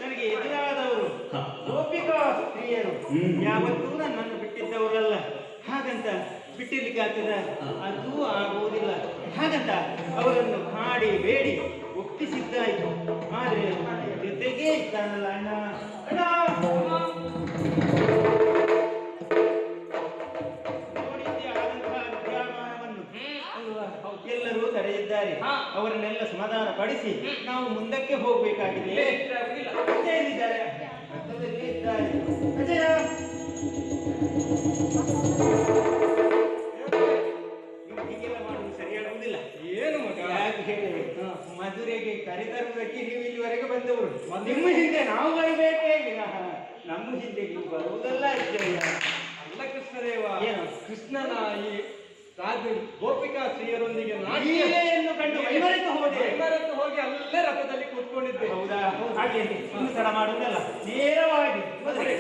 ನನಗೆ ಎದುರಾದವರು ಗೋಪಿಕಾ ಸ್ತ್ರೀಯರು ಯಾವತ್ತೂ ನನ್ನನ್ನು ಬಿಟ್ಟಿದ್ದವರಲ್ಲ. ಹಾಗಂತ ಬಿಟ್ಟಿರ್ಲಿಕ್ಕೆ ಆಗ್ತದ? ಅದು ಆಗುವುದಿಲ್ಲ. ಹಾಗಂತ ಅವರನ್ನು ಹಾಡಿ ಬೇಡಿ ಒಪ್ಪಿಸಿದ್ದಾಯಿತು. ಆದ್ರೆ ಜೊತೆಗೆ ಇದ್ದಾನಲ್ಲ ಅಣ್ಣ, ಅಣ್ಣ ನೋಡಿದ್ದೆ ಆದಂತಹ ವಿದ್ಯಮಾನವನ್ನು ಎಲ್ಲರೂ ತಡೆದಿದ್ದಾರೆ. ಅವರನ್ನೆಲ್ಲ ಸಮಾಧಾನ ಪಡಿಸಿ ನಾವು ಮುಂದಕ್ಕೆ ಹೋಗ್ಬೇಕಾಗಿದೆ. ಇದ್ದಾರೆ ಅಜಯ, ಹೀಗೆಲ್ಲ ಮಾಡುವುದು ಸರಿಯಾಗುವುದಿಲ್ಲ. ಏನು ಯಾಕೆ ಹೇಳಿ, ಮಧುರೆಗೆ ಕರೆತರುವುದಕ್ಕೆ ನೀವು ಇಲ್ಲಿವರೆಗೆ ಬಂದವರು. ನಿಮ್ಮ ಹಿಂದೆ ನಾವು ಬರಬೇಕೇ ವಿನಃ ನಮ್ಮ ಹಿಂದೆ ನೀವು ಬರುವುದಲ್ಲ. ಅಲ್ಲ ಕೃಷ್ಣದೇವ, ಕೃಷ್ಣನ ಈ ಗೋಪಿಕಾ ಸ್ತ್ರೀಯರೊಂದಿಗೆ ನಾಟ್ಯವನ್ನು ಕಂಡು ಮೈಮರೆತು ಹೋಗಿ ಅಲ್ಲೇ ರಥದಲ್ಲಿ ಕೂತ್ಕೊಂಡಿದ್ದೆ. ಹೌದಾ? ಹಾಗೆ ಇನ್ನು ತಡ ಮಾಡುವುದಲ್ಲ, ನೇರವಾಗಿ ಮಧುರೆ.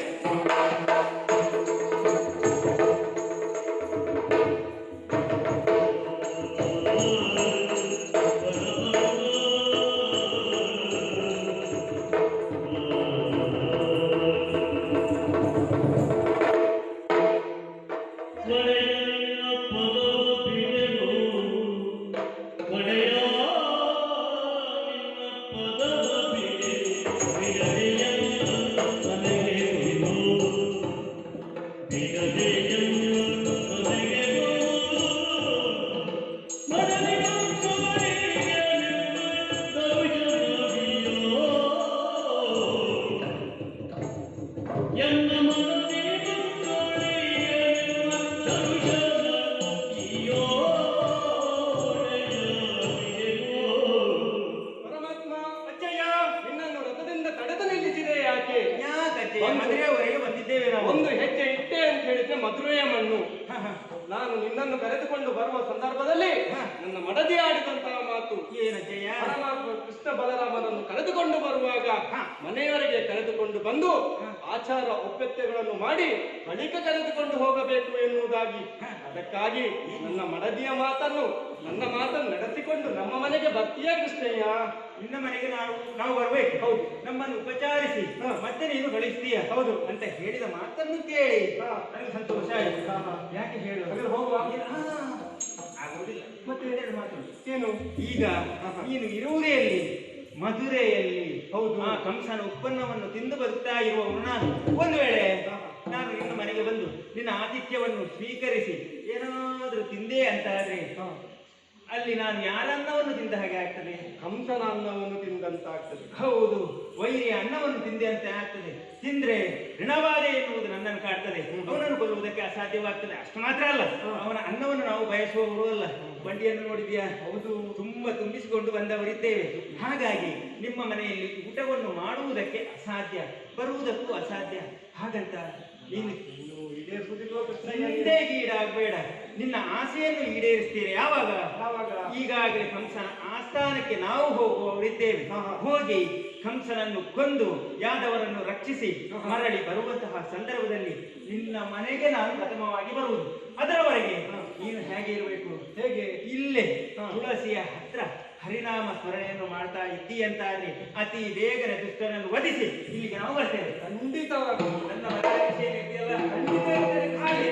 ಮಧುರೆಯವರೆಗೆ ಬಂದಿದ್ದೇವೆ ನಾವು. ಒಂದು ಹೆಜ್ಜೆ ಇಟ್ಟೆ ಅಂತ ಹೇಳಿದ್ರೆ ಮಧುರೆಯ ಮಣ್ಣು. ನಾನು ನಿನ್ನನ್ನು ಕರೆದುಕೊಂಡು ಬರುವ ಸಂದರ್ಭದಲ್ಲಿ ನನ್ನ ಮಡದಿ ಆಡಿದಂತಹ ಮಾತು ಏನಜ್ಜಯ್ಯ, ಪರಮಾತ್ಮ ಕೃಷ್ಣ ಬಲರಾಮನನ್ನು ಕರೆದುಕೊಂಡು ಬರುವಾಗ ಮನೆಯವರೆಗೆ ಕರೆದುಕೊಂಡು ಬಂದು ಆಚಾರ ಒಪ್ಪೆತ್ತೆಗಳನ್ನು ಮಾಡಿ ಬಳಿಕ ಕರೆದುಕೊಂಡು ಹೋಗಬೇಕು ಎನ್ನುವುದಾಗಿ. ಅದಕ್ಕಾಗಿ ನನ್ನ ಮಡದಿಯ ಮಾತನ್ನು ನಡೆಸಿಕೊಂಡು ನಮ್ಮ ಮನೆಗೆ ಬರ್ತೀಯಾ ಕೃಷ್ಣಯ್ಯ? ನಿನ್ನ ಮನೆಗೆ ನಾವು ಬರ್ಬೇಕು. ಹೌದು, ನಮ್ಮನ್ನು ಉಪಚಾರಿಸಿ ಮತ್ತೆ ನೀನು ಕಳಿಸ್ತೀಯ. ಹೌದು ಅಂತ ಹೇಳಿದ ಮಾತನ್ನು ಕೇಳಿ ನನಗೆ ಸಂತೋಷ ಆಯಿತು. ಯಾಕೆ ಹೇಳು, ಹೋಗುವ ಆಗುವುದಿಲ್ಲ. ಮತ್ತೆ ಎರಡು ಮಾತು ಏನು, ಈಗ ನೀನು ಇರುವುದೇ ಅಲ್ಲಿ ಮಧುರೆಯಲ್ಲಿ. ಹೌದು, ಆ ಕಂಸನ ಉತ್ಪನ್ನವನ್ನು ತಿಂದು ಬದುಕ್ತಾ ಇರುವವನು ನಾನು. ಒಂದು ವೇಳೆ ನಾನು ನಿನ್ನ ಮನೆಗೆ ಬಂದು ನಿನ್ನ ಆತಿಥ್ಯವನ್ನು ಸ್ವೀಕರಿಸಿ ಏನಾದರೂ ತಿಂದೆ ಅಂತ ಆದ್ರೆ ಅಲ್ಲಿ ನಾನು ಯಾರ ಅನ್ನವನ್ನು ತಿಂದ ಹಾಗೆ ಆಗ್ತದೆ? ಕಂಸನ ಅನ್ನವನ್ನು ತಿಂದಂತ ಆಗ್ತದೆ. ಹೌದು, ವೈರಿಯ ಅನ್ನವನ್ನು ತಿಂದೆ ಅಂತ ಆಗ್ತದೆ. ತಿಂದ್ರೆ ಋಣಬಾಧೆ ಎನ್ನುವುದು ನನ್ನನ್ನು ಕಾಡ್ತದೆ. ಅವನನ್ನು ಕೊಲ್ಲುವುದಕ್ಕೆ ಅಸಾಧ್ಯವಾಗ್ತದೆ. ಅಷ್ಟು ಮಾತ್ರ ಅಲ್ಲ, ಅವನ ಅನ್ನವನ್ನು ನಾವು ಬಯಸುವವರು ಅಲ್ಲ. ಬಂಡಿಯನ್ನು ನೋಡಿದ್ಯಾ? ಹೌದು, ತುಂಬಾ ತುಂಬಿಸಿಕೊಂಡು ಬಂದವರಿದ್ದೇವೆ. ಹಾಗಾಗಿ ನಿಮ್ಮ ಮನೆಯಲ್ಲಿ ಊಟವನ್ನು ಮಾಡುವುದಕ್ಕೆ ಅಸಾಧ್ಯ, ಬರುವುದಕ್ಕೂ ಅಸಾಧ್ಯ. ಹಾಗಂತ ನೀನು ಈಡಾಗಬೇಡ. ನಿನ್ನ ಆಸೆಯನ್ನು ಈಡೇರಿಸ್ತೀರಿ. ಯಾವಾಗ? ಈಗಾಗಲೇ ಕಂಸನ ಆಸ್ಥಾನಕ್ಕೆ ನಾವು ಹೋಗುವವರಿದ್ದೇವೆ. ಹೋಗಿ ಕಂಸನನ್ನು ಕೊಂದು ಯಾದವರನ್ನು ರಕ್ಷಿಸಿ ಮರಳಿ ಬರುವಂತಹ ಸಂದರ್ಭದಲ್ಲಿ ನಿನ್ನ ಮನೆಗೆ ನಾನು ಪ್ರಥಮವಾಗಿ ಬರುವುದು. ಅದರವರೆಗೆ ನೀನು ಹೇಗೆ ಇರಬೇಕು? ಹೇಗೆ? ಇಲ್ಲೇ ತುಳಸಿಯ ಹತ್ರ ಹರಿನಾಮ ಸ್ಮರಣೆಯನ್ನು ಮಾಡ್ತಾ ಇದ್ದೀಯಂತಾದ್ರೆ ಅತಿ ಬೇಗನೆ ದುಷ್ಟನನ್ನು ವಧಿಸಿ ಇಲ್ಲಿಗೆ ನಾವು ಬರ್ತೇವೆ. ಖಂಡಿತವಾಗಿ ನನ್ನ ಮನೆಯ ವಿಷಯ ಇದೆಯಲ್ಲ, ಖಂಡಿತ ಹಾಗೆ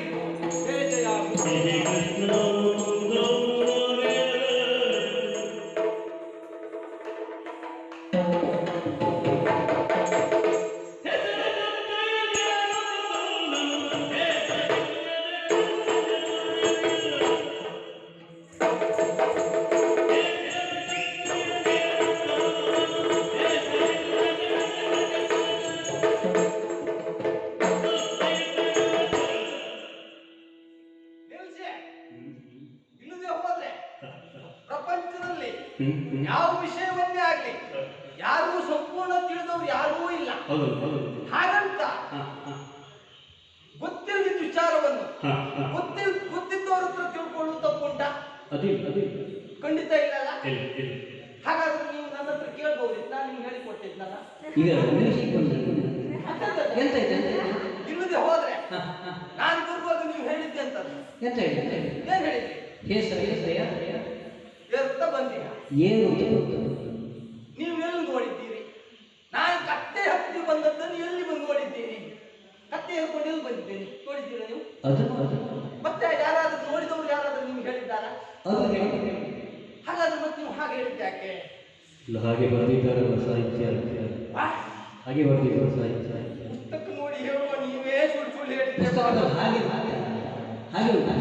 ಯಾವ ವಿಷಯವನ್ನೇ ಆಗ್ಲಿ ಯಾರು ಸಂಪೂರ್ಣ ತಿಳಿದವರು ಯಾರೂ ಇಲ್ಲ. ಹಾಗಂತ ಗೊತ್ತಿಲ್ಲದ ವಿಚಾರವನ್ನು ಗೊತ್ತಿದ್ದವ್ರ ಹತ್ರ ತಿಳ್ಕೊಳ್ಳುವುದು ತಪ್ಪುಂಟ? ಖಂಡಿತ ಇಲ್ಲಲ್ಲ. ಹಾಗಾದ್ರೆ ನೀವು ನನ್ನ ಹತ್ರ ಕೇಳ್ಬಹುದು, ನಾನು ನಿಮ್ಗೆ ಹೇಳಿಕೊಟ್ಟಿದ್ನಲ್ಲ. ಇಲ್ಲದೆ ಹೋದ್ರೆ ನಾನು ಬರುವಾಗ ನೀವು ಹೇಳಿದ್ದೆ ಅಂತ ಏನ್ ಹೇಳಿದ್ರಿ? ಎತ್ತ ಬಂದಿಯ ನೀವು ಎಲ್ಲಿ ನೋಡಿದ್ದೀರಿ? ನಾನು ಕತ್ತೆ ಹತ್ತಿ ಕತ್ತೆ ಹೇಳ್ಕೊಂಡು ಎಲ್ಲಿ ಬಂದಿದ್ದೇನೆ ನೋಡಿದ್ದೀರಾ ನೀವು? ಅದು ಮತ್ತೆ ಯಾರಾದ್ರೂ ನೋಡಿದವರು ಯಾರಾದ್ರೂ ನಿಮ್ಗೆ ಹೇಳಿದ್ದಾರಾ? ಅದು ಹಾಗಾದ್ರೆ ಮತ್ತೆ ನೀವು ಹಾಗೆ ಹೇಳಿದ್ದೆ ಯಾಕೆ? ಇಲ್ಲ, ಹಾಗೆ ಬರೆದಿದ್ದಾರಲ್ಲ ಸಾಹಿತ್ಯ, ವಾ, ಹಾಗೆ ಬರೆದಿದ್ದಾರೆ ಸಾಹಿತ್ಯ. ಪುಸ್ತಕ ನೋಡಿ ಹೇಳುವ ನೀವೇ ಸುಳ್ಳು ಸುಳ್ಳು ಹೇಳಿದ್ದೆ. ಪುಸ್ತಕದಲ್ಲಿ ಹಾಗೆ ಹಾಗೆ ಹಾಗೆ ಉಂಟು.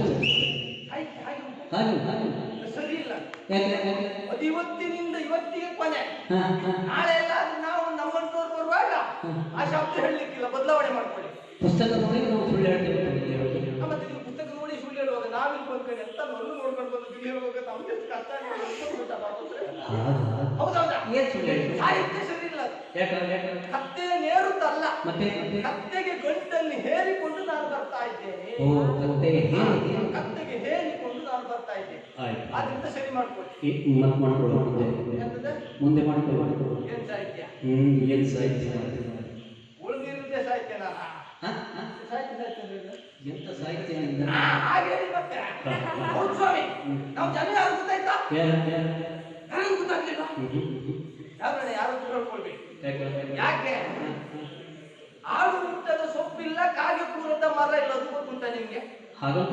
ಸಾಹಿತ್ಯ ಹಾಗೆ ಉಂಟು. ಹಾಗೆ ಹಾಗೆ ಸರಿ ಇಲ್ಲ. ಯಾಕೆ ಯಾಕೆ? ಅದು ಇವತ್ತಿನಿಂದ ಇವತ್ತಿಗೆ ಕೊನೆ. ಹಾ ಹಾ. ನಾಳೆ ಎಲ್ಲ ನಾವು ನಮ್ಮಂತವ್ರು ಬರುವಾಗ ಆ ಶಬ್ದ ಹೇಳಲಿಕ್ಕಿಲ್ಲ, ಬದಲಾವಣೆ ಮಾಡ್ಕೊಳ್ಳಿ. ಪುಸ್ತಕ ನೋಡಿ ನಾವು ಸುಳ್ಳು ಹೇಳ್ತೇವೆ. ಮತ್ತೆ ನೀವು ಪುಸ್ತಕ ನೋಡಿ ಸುಳ್ಳು ಹೇಳುವಾಗ ನಾವಿಲ್ಲಿ ಬಂದ್ಕೊಂಡು ಎಂತ ನಲ್ಲು ನೋಡ್ಕೊಂಡು ಬಂದು ಇಲ್ಲಿ ಹೇಳುವಾಗ ನಮ್ಗೆ ಎಷ್ಟು ಕಷ್ಟ ಹೌದೌದಾ? ಏನ್ ಸುಳ್ಳು ಹೇಳ್ತೀವಿ? ಸಾಹಿತ್ಯ ಸರಿ ಇಲ್ಲ. ಯಾಕಂದ್ರೆ ಕತ್ತೆ ನೇರುತ್ತಲ್ಲ, ಮತ್ತೆ ಕತ್ತೆಗೆ ಗಂಟನ್ನು ಹೇರಿಕೊಂಡು ನಾನು ಬರ್ತಾ ಇದ್ದೇನೆ. ಓ ಕತ್ತೆಗೆ ಹೇಳಿ ಕತ್ತೆಗೆ ಹೇರಿಕೊಂಡು ನಾನು ಬರ್ತಾ ಇದ್ದೇನೆ. ಆಯ್ತು. ಆದ್ರಿಂದ ಸರಿ ಮಾಡ್ಕೊಳ್ಳಿ. ಮತ್ತೆ ಮಾಡ್ಕೊಳ್ಳೋ ಎಂತದ? ಮುಂದೆ ಮಾಡ್ಕೊಳ್ಳೋ. ಏನ್ ಸಾಹಿತ್ಯ? ಏನು ಸಾಹಿತ್ಯ? ಉಳಿದಿರುವುದೇ ಸಾಹಿತ್ಯ. ನಾನು ಹಾ ಹಾ. ಸಾಹಿತ್ಯ ಸಾಹಿತ್ಯ ಹೇಳಿದ್ರೆ? ಎಂತ ಸಾಹಿತ್ಯ ನಿಂದ? ಹಾಗೆ ಹೇಳಿ ಮತ್ತೆ. ಹೌದು ಸ್ವಾಮಿ, ನಾವು ಜನ ಯಾರು ಗೊತ್ತಾಯ್ತಾ? ಯಾರು ಗೊತ್ತಾಗ್ಲಿಲ್ಲ? ಯಾರು ತಿಳ್ಕೊಳ್ಬೇಕು. ಯಾಕೆ? ಆಡು ಮುಟ್ಟದ ಸೊಪ್ಪಿಲ್ಲ, ಕಾಗೆ ಕೂರದ ಮರ ಇಲ್ಲ, ಅದು ಗೊತ್ತುಂಟ ನಿಮ್ಗೆ? ಹಾಗಂತ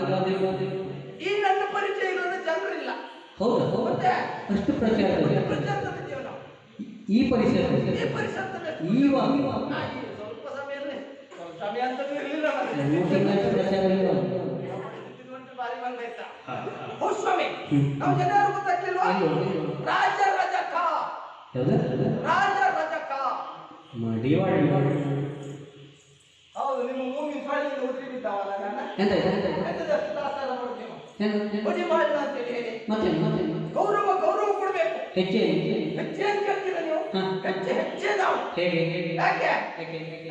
ಈ ನನ್ನ ಪರಿಚಯ ಇಲ್ಲದ ಜನರಿಲ್ಲ. ಹೌದಾ? ಮತ್ತೆ ಅಷ್ಟು ಪ್ರಚಾರ ಪ್ರಚಾರದಲ್ಲಿದ್ದೇವೆ ನಾವು. ಈ ಪರಿಸರ ಈ ಪರಿಸರದಲ್ಲಿ ಈವಾಗ ಸ್ವಲ್ಪ ಸಮಯದಲ್ಲಿ ಸ್ವಲ್ಪ ಸಮಯ ಅಂತಲೂ ಇರಲಿಲ್ಲ ನನಗೆ. ಪ್ರಚಾರ ಇಲ್ಲ. ಭಾರಿ ಬಂದಾಯ್ತಾ? ಹೌದು ಸ್ವಾಮಿ, ನಾವು ಜನ ಯಾರು ಗೊತ್ತಾಗ್ಲಿಲ್ವಾ? ರಾಜ ರಜಕ. ಯಾವ್ದು? ರಾಜ ರಜಕ. ಮಡಿವಾಳ. ಹೌದು, ನಿಮ್ಮ ಮೂಗಿನ ಫಾಳಿಯಿಂದ ಉದುರಿ ಬಿದ್ದಾವಲ್ಲ ನನ್ನ. ಎಂತ ಎಂತದಷ್ಟು ದಾಸರ ನೋಡ್ತೇವೆ. ಮಡಿವಾಳ ಅಂತೇಳಿ ಹೇಳಿ. ಮತ್ತೆ ಮತ್ತೆ ಗೌರವ ಗೌರವ ಕೊಡ್ಬೇಕು. ಹೆಚ್ಚೆ ಹೆಚ್ಚೆ ಅಂತ ಕೇಳ್ತೀರ ನೀವು? ಹೆಚ್ಚೆ ಹೆಚ್ಚೆ ನಾವು. ಹೇಗೆ ಯಾಕೆ?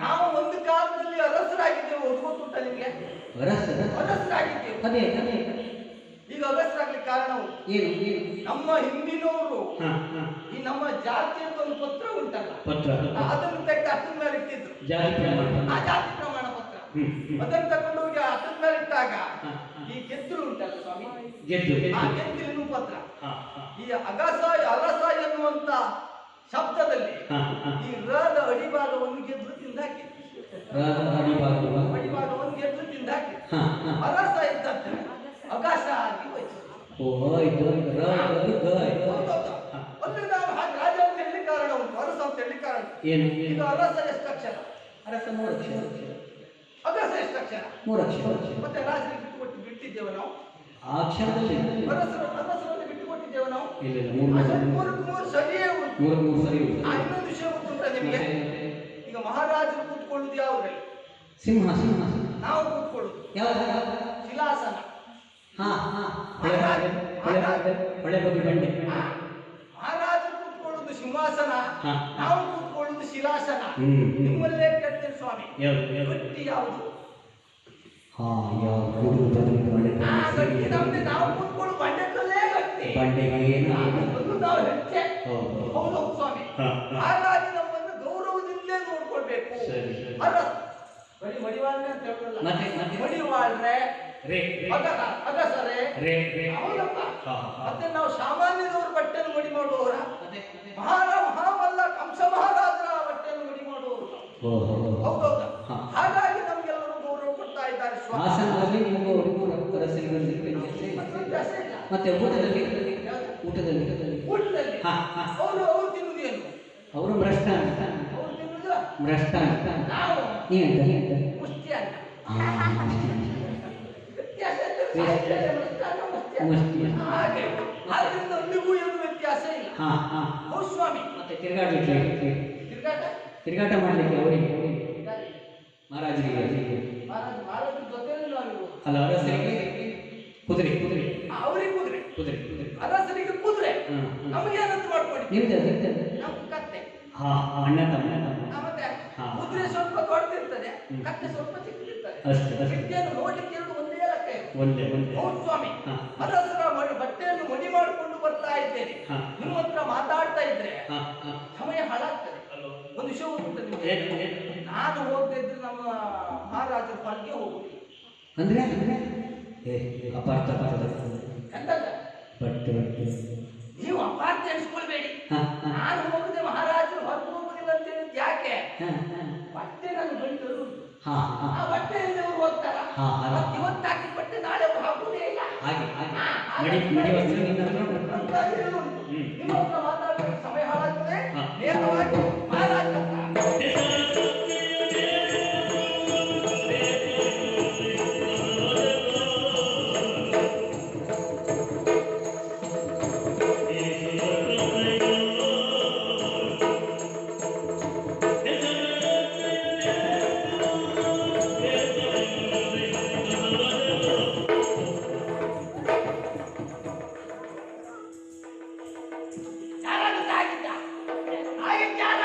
ನಾವು ಒಂದು ಕಾಲದಲ್ಲಿ ಅರಸರಾಗಿದ್ದೇವೆ, ಅದು ಗೊತ್ತುಂಟ ನಿಮ್ಗೆ? ಅರಸರಾಗಿದ್ದೇವೆ. ಅದೇ ಅದೇ ಈಗ ಅಗಸ್ರಾಗ್ಲಿಕ್ಕೆ ಕಾರಣ ಉಂಟು. ಏನು ಏನು? ನಮ್ಮ ಹಿಂದಿನವರು ಈ ನಮ್ಮ ಜಾತಿ ಅಂತ ಒಂದು ಪತ್ರ ಉಂಟಲ್ಲ, ಪತ್ರ ಅದನ್ನು ತೆಗೆದು ಹತ್ತದ ಮೇಲೆ ಇಟ್ಟಿದ್ರು. ಜಾತಿ ಪ್ರಮಾಣ. ಆ ಜಾತಿ ಪ್ರಮಾಣ ಪತ್ರ ಅದನ್ನು ತಗೊಂಡು ಹೋಗಿ ಹತ್ತದ ಮೇಲೆ ಇಟ್ಟಾಗ ಈ ಗೆದ್ದಲು ಉಂಟಲ್ಲ ಸ್ವಾಮಿ, ಗೆದ್ದು ಆ ಗೆದ್ದಲಿನ ಪತ್ರ ಈ ಅರಸ ಎನ್ನುವಂತ ಶಬ್ದದಲ್ಲಿ ಈ ರದ ಅಡಿಭಾಗವನ್ನು ಗೆದ್ದು ತಿಂದಾಕಿ, ಅಡಿಭಾಗವನ್ನು ಗೆದ್ದು ತಿಂದಾಕಿ ಅರಸ ಇದ್ದದ್ದು ಅಗಾಸ ಆಗಿ ಹೋಯ್ತು. ಅಂದ್ರೆ ನಾವು ಹಾಗೆ ರಾಜ ಅಂತ ಹೇಳಿ ಕಾರಣ ಉಂಟು, ಅರಸ ಅಂತ ಹೇಳಿ ಕಾರಣ. ಏನು ಈಗ ಅರಸ ಎಷ್ಟು ಅಕ್ಷರ? ಅರಸ 3 ಅಕ್ಷರ. ಅಗಸ ಎಷ್ಟು ಅಕ್ಷರ? 3 ಅಕ್ಷರ. ಮತ್ತೆ ರಾಜರಿಗೆ ಬಿಟ್ಟಿದ್ದೇವೆ ನಾವು. ಆ ಅಕ್ಷರದಲ್ಲಿ ಅರಸರನ್ನು ಬಿಟ್ಟು ಕೊಟ್ಟಿದ್ದೇವೆ ನಾವು. ಇಲ್ಲ ಮೂರು ಸರಿಯೇ ಉಂಟು. 3 ಸರಿ ಉಂಟು. ಇನ್ನೊಂದು ವಿಷಯ ಗೊತ್ತುಂಟ ನಿಮಗೆ? ಈಗ ಮಹಾರಾಜರು ಕೂತ್ಕೊಳ್ಳುವುದು ಯಾವುದ್ರಲ್ಲಿ? ಸಿಂಹಾಸನ. ನಾವು ಕೂತ್ಕೊಳ್ಳುದು ಯಾವ್ದು? ಶಿಲಾಸನ. ಹೊಳೆ ಬಗ್ಗೆ ಬಂಡೆ. ಮಹಾರಾಜರು ಕೂತ್ಕೊಳ್ಳುವುದು ಸಿಂಹಾಸನ, ನಾವು ಕೂತ್ಕೊಳ್ಳುವುದು ಶಿಲಾಸನ. ನಿಮ್ಮಲ್ಲೇ ಕೇಳ್ತೇನೆ ಸ್ವಾಮಿ, ಗಟ್ಟಿ ಯಾವುದು? ಗಟ್ಟಿ ನಮ್ದೆ. ನಾವು ಕೂತ್ಕೊಳ್ಳುದು ಬಂಡೆಕಲ್ಲೇ ಗಟ್ಟಿ. ಅದು ನಾವು ಹೆಚ್ಚೆ. ಹೌದು ಸ್ವಾಮಿ. ಹಾಗಾಗಿ ನಮ್ಮನ್ನು ಗೌರವದಿಂದಲೇ ನೋಡ್ಕೊಳ್ಬೇಕು. ಬರೀ ಮಡಿವಾಳ್ರೆ ಅಂತ ಹೇಳ್ತಲ್ಲ, ಮಡಿವಾಳ್ರೆ ಅಗಸರೆ. ಹೌದಪ್ಪ. ಮತ್ತೆ ನಾವು ಸಾಮಾನ್ಯದವ್ರ ಬಟ್ಟೆಯನ್ನು ಮಡಿ ಮಾಡುವವರ, ಮಹಾಮಲ್ಲ ಕಂಸ ಮಹಾರಾಜರ ಬಟ್ಟೆಯನ್ನು ಮಡಿ ಮಾಡುವವರು. ಹೌದೌದ. ಹಾಗಾಗಿ ನಮ್ಗೆಲ್ಲರೂ ಗೌರವ ಕೊಡ್ತಾ ಇದ್ದಾರೆ ಸ್ವಾಮಿ. ಮತ್ತೆ ಊಟದಲ್ಲಿ ಅವರು ತಿನ್ನುವುದೇನು? ಅವರು ಭ್ರಷ್ಟ ಅವ್ರು ತಿನ್ನುವುದು ಭ್ರಷ್ಟ. ನಾವು ನೀವೆಂತ ಮುಷ್ಟಿ ಅನ್ನ. ಹಾಗೆ ಆದ್ರಿಂದ ಅಲ್ಲಿಗೂ ಏನು ವ್ಯತ್ಯಾಸ ಇಲ್ಲ. ಹೌದು ಸ್ವಾಮಿ. ಮತ್ತೆ ತಿರುಗಾಡ್ಲಿಕ್ಕೆ ತಿರುಗಾಟ ಮಾಡ್ಲಿಕ್ಕೆ ಅವರಿಗೆ ಮಹಾರಾಜರಿಗೆ ಮಹಾರಾಜ ಜೊತೆಯಲ್ಲಿ ನಾವು ಅಲ್ಲ ಅರಸರಿಗೆ ಕುದುರೆ ಅರಸರಿಗೆ ಕುದುರೆ, ನಮಗೆ ಏನಂತ ಮಾಡ್ಕೊಡಿ. ನಿಮ್ದು ನಮ್ಮ ಕತ್ತೆ. ಅಣ್ಣ ತಮ್ಮ. ಮತ್ತೆ ಕುದುರೆ ಸ್ವಲ್ಪ ದೊಡ್ಡದಿರ್ತದೆ, ಕತ್ತೆ ಸ್ವಲ್ಪ ಚಿಕ್ಕದಿರ್ತದೆ. ಚಿಕ್ಕನ್ನು ನೋಡ್ಲಿಕ್ಕೆ ಎರಡು ಒಂದೇ ಲೆಕ್ಕ ಇದೆ. ಹೌದು ಸ್ವಾಮಿ. ಅರಸರ ಬಟ್ಟೆಯನ್ನು ಮಡಿ ಮಾಡಿಕೊಂಡು ಬರ್ತಾ ಇದ್ದೇನೆ, ನಿಮ್ಮ ಹತ್ರ ಮಾತಾಡ್ತಾ ಇದ್ರೆ ಸಮಯ ಹಾಳಾಗ್ತದೆ. ಒಂದು ವಿಷಯ ಗೊತ್ತುಂಟು ನಿಮಗೆ? ನಾನು ಹೋಗದೆ ಇದ್ರೆ ನಮ್ಮ ಮಹಾರಾಜರ ಹೊರಗೆ ಹೋಗುದಿಲ್ಲ. ಅಂದ್ರೆ ಅಪಾರ್ಥ ಎಂತಲ್ಲ, ಬಟ್ಟೆ ನೀವು ಅಪಾರ್ಥ ಎಣಿಸ್ಕೊಳ್ಬೇಡಿ. ನಾನು ಹೋಗದೆ ಮಹಾರಾಜರು ಹೊರಗೆ ಹೋಗುದಿಲ್ಲ ಅಂತ ಹೇಳಿದ್ ಯಾಕೆ? ಬಟ್ಟೆ ನಾನು ಗಂಟಲು ಉಂಟು. ಹಾ ಹಾ ಆ ಬಟ್ಟೆಯಲ್ಲಿ ಅವರು ಹೋಗ್ತಾರ. ಹಾ, ಹಾಗೆ. ಮತ್ತೆ ಇವತ್ತು ಹಾಕಿದ ಬಟ್ಟೆ ನಾಳೆ ಅವ್ರು ಹಾಕುವುದೇ ಇಲ್ಲ. ಹಾಗೆ ಮಡಿ ವಸ್ತ್ರ ನಿನ್ನ ಹತ್ರ ಉಂಟು. ಅಂತ ಹೇಳಿ ಉಂಟು. ನಿಮ್ಮ ಹತ್ರ ಮಾತಾಡಲಿಕ್ಕೆ ಸಮಯ ಹಾಳಾಗ್ತದೆ. ಹಾ. ನೇರವಾಗಿ ಮಹಾರಾಜ ಹತ್ರ. ಯಾರಾದ್ರೂ ಆಗಿದ್ದ? ಆಗಿದ್ಯಾರ?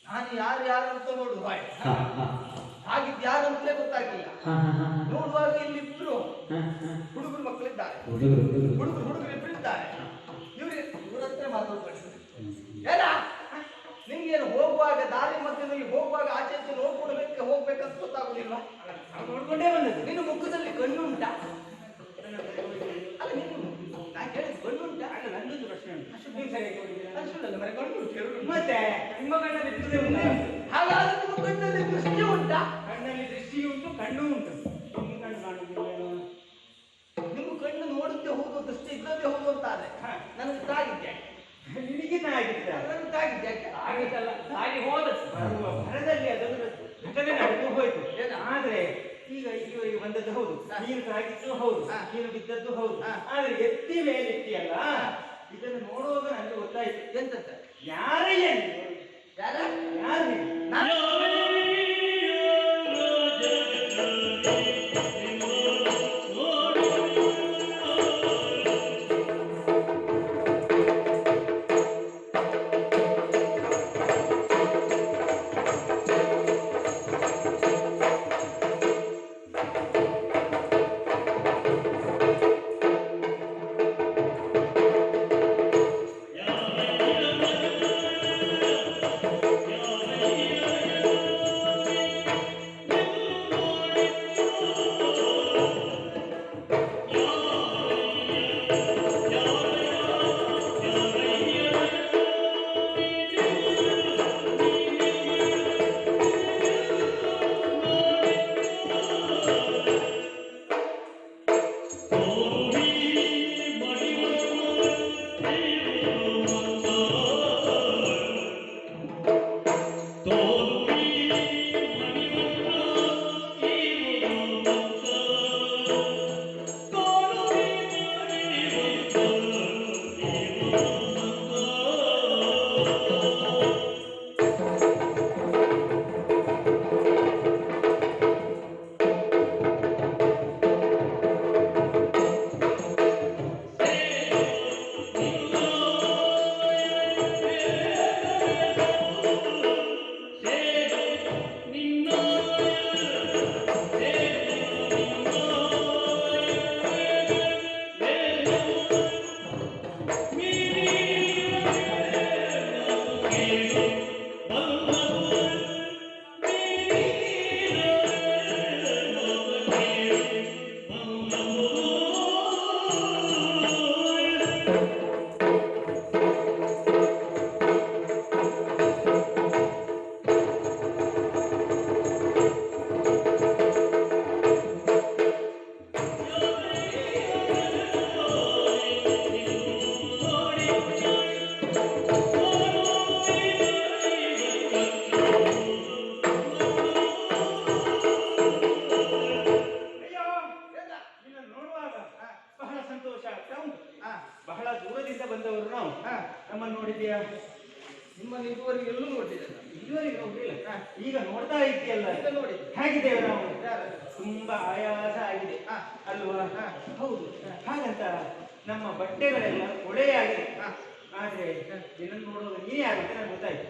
ನಾನು ಯಾರು ಅಂತ ನೋಡುವ ಹಾ ಹಾ ಆಗಿದ್ದು ಯಾರು ಅಂತಲೇ ಗೊತ್ತಾಗಿಲ್ಲ. ಹಾ ಹಾ ನೋಡುವಾಗ ಇಲ್ಲಿ ಇಬ್ರು ಹಾ ಹುಡುಗರು ಮಕ್ಕಳಿದ್ದಾರೆ. ಹುಡುಗರು ಹುಡುಗರು ಇಬ್ಬರಿದ್ದಾರೆ. ಇವ್ರ ಹತ್ರ ಮಾತಾಡ್ತಾರೆ. ಏನ ನಿಮ್ಗೇನು ಹೋಗುವಾಗ ದಾರಿ ಮಧ್ಯದಲ್ಲಿ ಹೋಗುವಾಗ ಆಚೆ ಈಚೆ ನೋಡ್ಕೊಡ್ಬೇಕು ಹೋಗ್ಬೇಕಂತ ಗೊತ್ತಾಗುದಿಲ್ವಾ? ನೋಡ್ಕೊಂಡೇ ಬಂದದ್ದು. ನಿನ್ನ ಮುಖದಲ್ಲಿ ಕಣ್ಣು ಉಂಟಾ? ಅಲ್ಲ ನೀನು ನಾ ಕೇಳಿದ ಕಣ್ಣು ಉಂಟಾ? ಅಲ್ಲ, ನನ್ನೊಂದು ಪ್ರಶ್ನೆ ಉಂಟು. ಅಷ್ಟು ನೀವು ಸರಿಯಾಗಿ ನೋಡಿದ್ದೀರಾ? ಅನ್ಸುತ್ತಲ್ಲ ಮರೆ ಕಣ್ಣು ಉಂಟು ಎರಡು. ಮತ್ತೆ ನಿಮ್ಮ ಕಣ್ಣಲ್ಲಿ ದೃಷ್ಟಿ ಉಂಟಾ? ಹಾಗಾದ್ರೆ ನಿಮ್ಮ ಕಣ್ಣಲ್ಲಿ ದೃಷ್ಟಿ ಉಂಟಾ? ಕಣ್ಣಲ್ಲಿ ದೃಷ್ಟಿ ಉಂಟು, ಕಣ್ಣು ಉಂಟು. ನಿಮ್ಮ ಕಣ್ಣು ಕಾಣುವುದಿಲ್ಲ. ನಿಮ್ಮ ಕಣ್ಣು ನೋಡುತ್ತೆ ಹೌದು, ದೃಷ್ಟಿ ಇದ್ದದ್ದೇ ಹೌದು ಅಂತಾರೆ. ನನಗೆ ತಾಗಿದ್ದೆ. ನಿನಗೆ ಆಗಿದ್ದ ನನಗೆ ತಾಗಿದ್ದೆ. ಯಾಕೆ? ಆಗಿದ್ದಲ್ಲ, ಆಗಿ ಹೋದ ಬರುವ ಭರದಲ್ಲಿ ಅದೊಂದು ಘಟನೆ ನಡೆದು ಹೋಯ್ತು. ಏನು? ಆದ್ರೆ ಈಗ ಇಲ್ಲಿವರೆಗೆ ಬಂದದ್ದು ಹೌದು, ನೀನು ತಾಗಿದ್ದು ಹೌದು, ನೀನು ಬಿದ್ದದ್ದು ಹೌದು. ಆದ್ರೆ ಎತ್ತಿ ಮೇಲಿಟ್ಟಿಯಲ್ಲ, ಇದನ್ನು ನೋಡುವಾಗ ನನಗೆ ಗೊತ್ತಾಯ್ತು. ಎಂತಂತ? ಯಾರಯ್ಯ ನೀನು? ಯಾರ? ಯಾರು ನೀನು? ನಾನು ಬಹಳ ದೂರದಿಂದ ಬಂದವರು ನಾವು. ನಮ್ಮನ್ನು ನೋಡಿದ್ಯಾ? ನಿಮ್ಮನ್ನು ಇದುವರೆಗೆ ಎಲ್ಲೂ ನೋಡಿಲ್ಲ. ಇದುವರೆಗೆ ನೋಡ್ಲಿಲ್ಲ. ಈಗ ನೋಡ್ತಾ ಇದೆಯಲ್ಲ, ಈಗ ನೋಡಿ ಹೇಗಿದ್ದೇವೆ ನಾವು? ತುಂಬಾ ಆಯಾಸ ಆಗಿದೆ ಅಲ್ವಾ? ಹೌದು. ಹಾಗಂತ ನಮ್ಮ ಬಟ್ಟೆಗಳೆಲ್ಲ ಕೊಳೆಯಾಗಿದೆ. ಆದ್ರೆ ನಿನ್ನನ್ನು ನೋಡುವಾಗ ನೀನೇ ಆಗುತ್ತೆ ನನಗೆ ಗೊತ್ತಾಯ್ತು.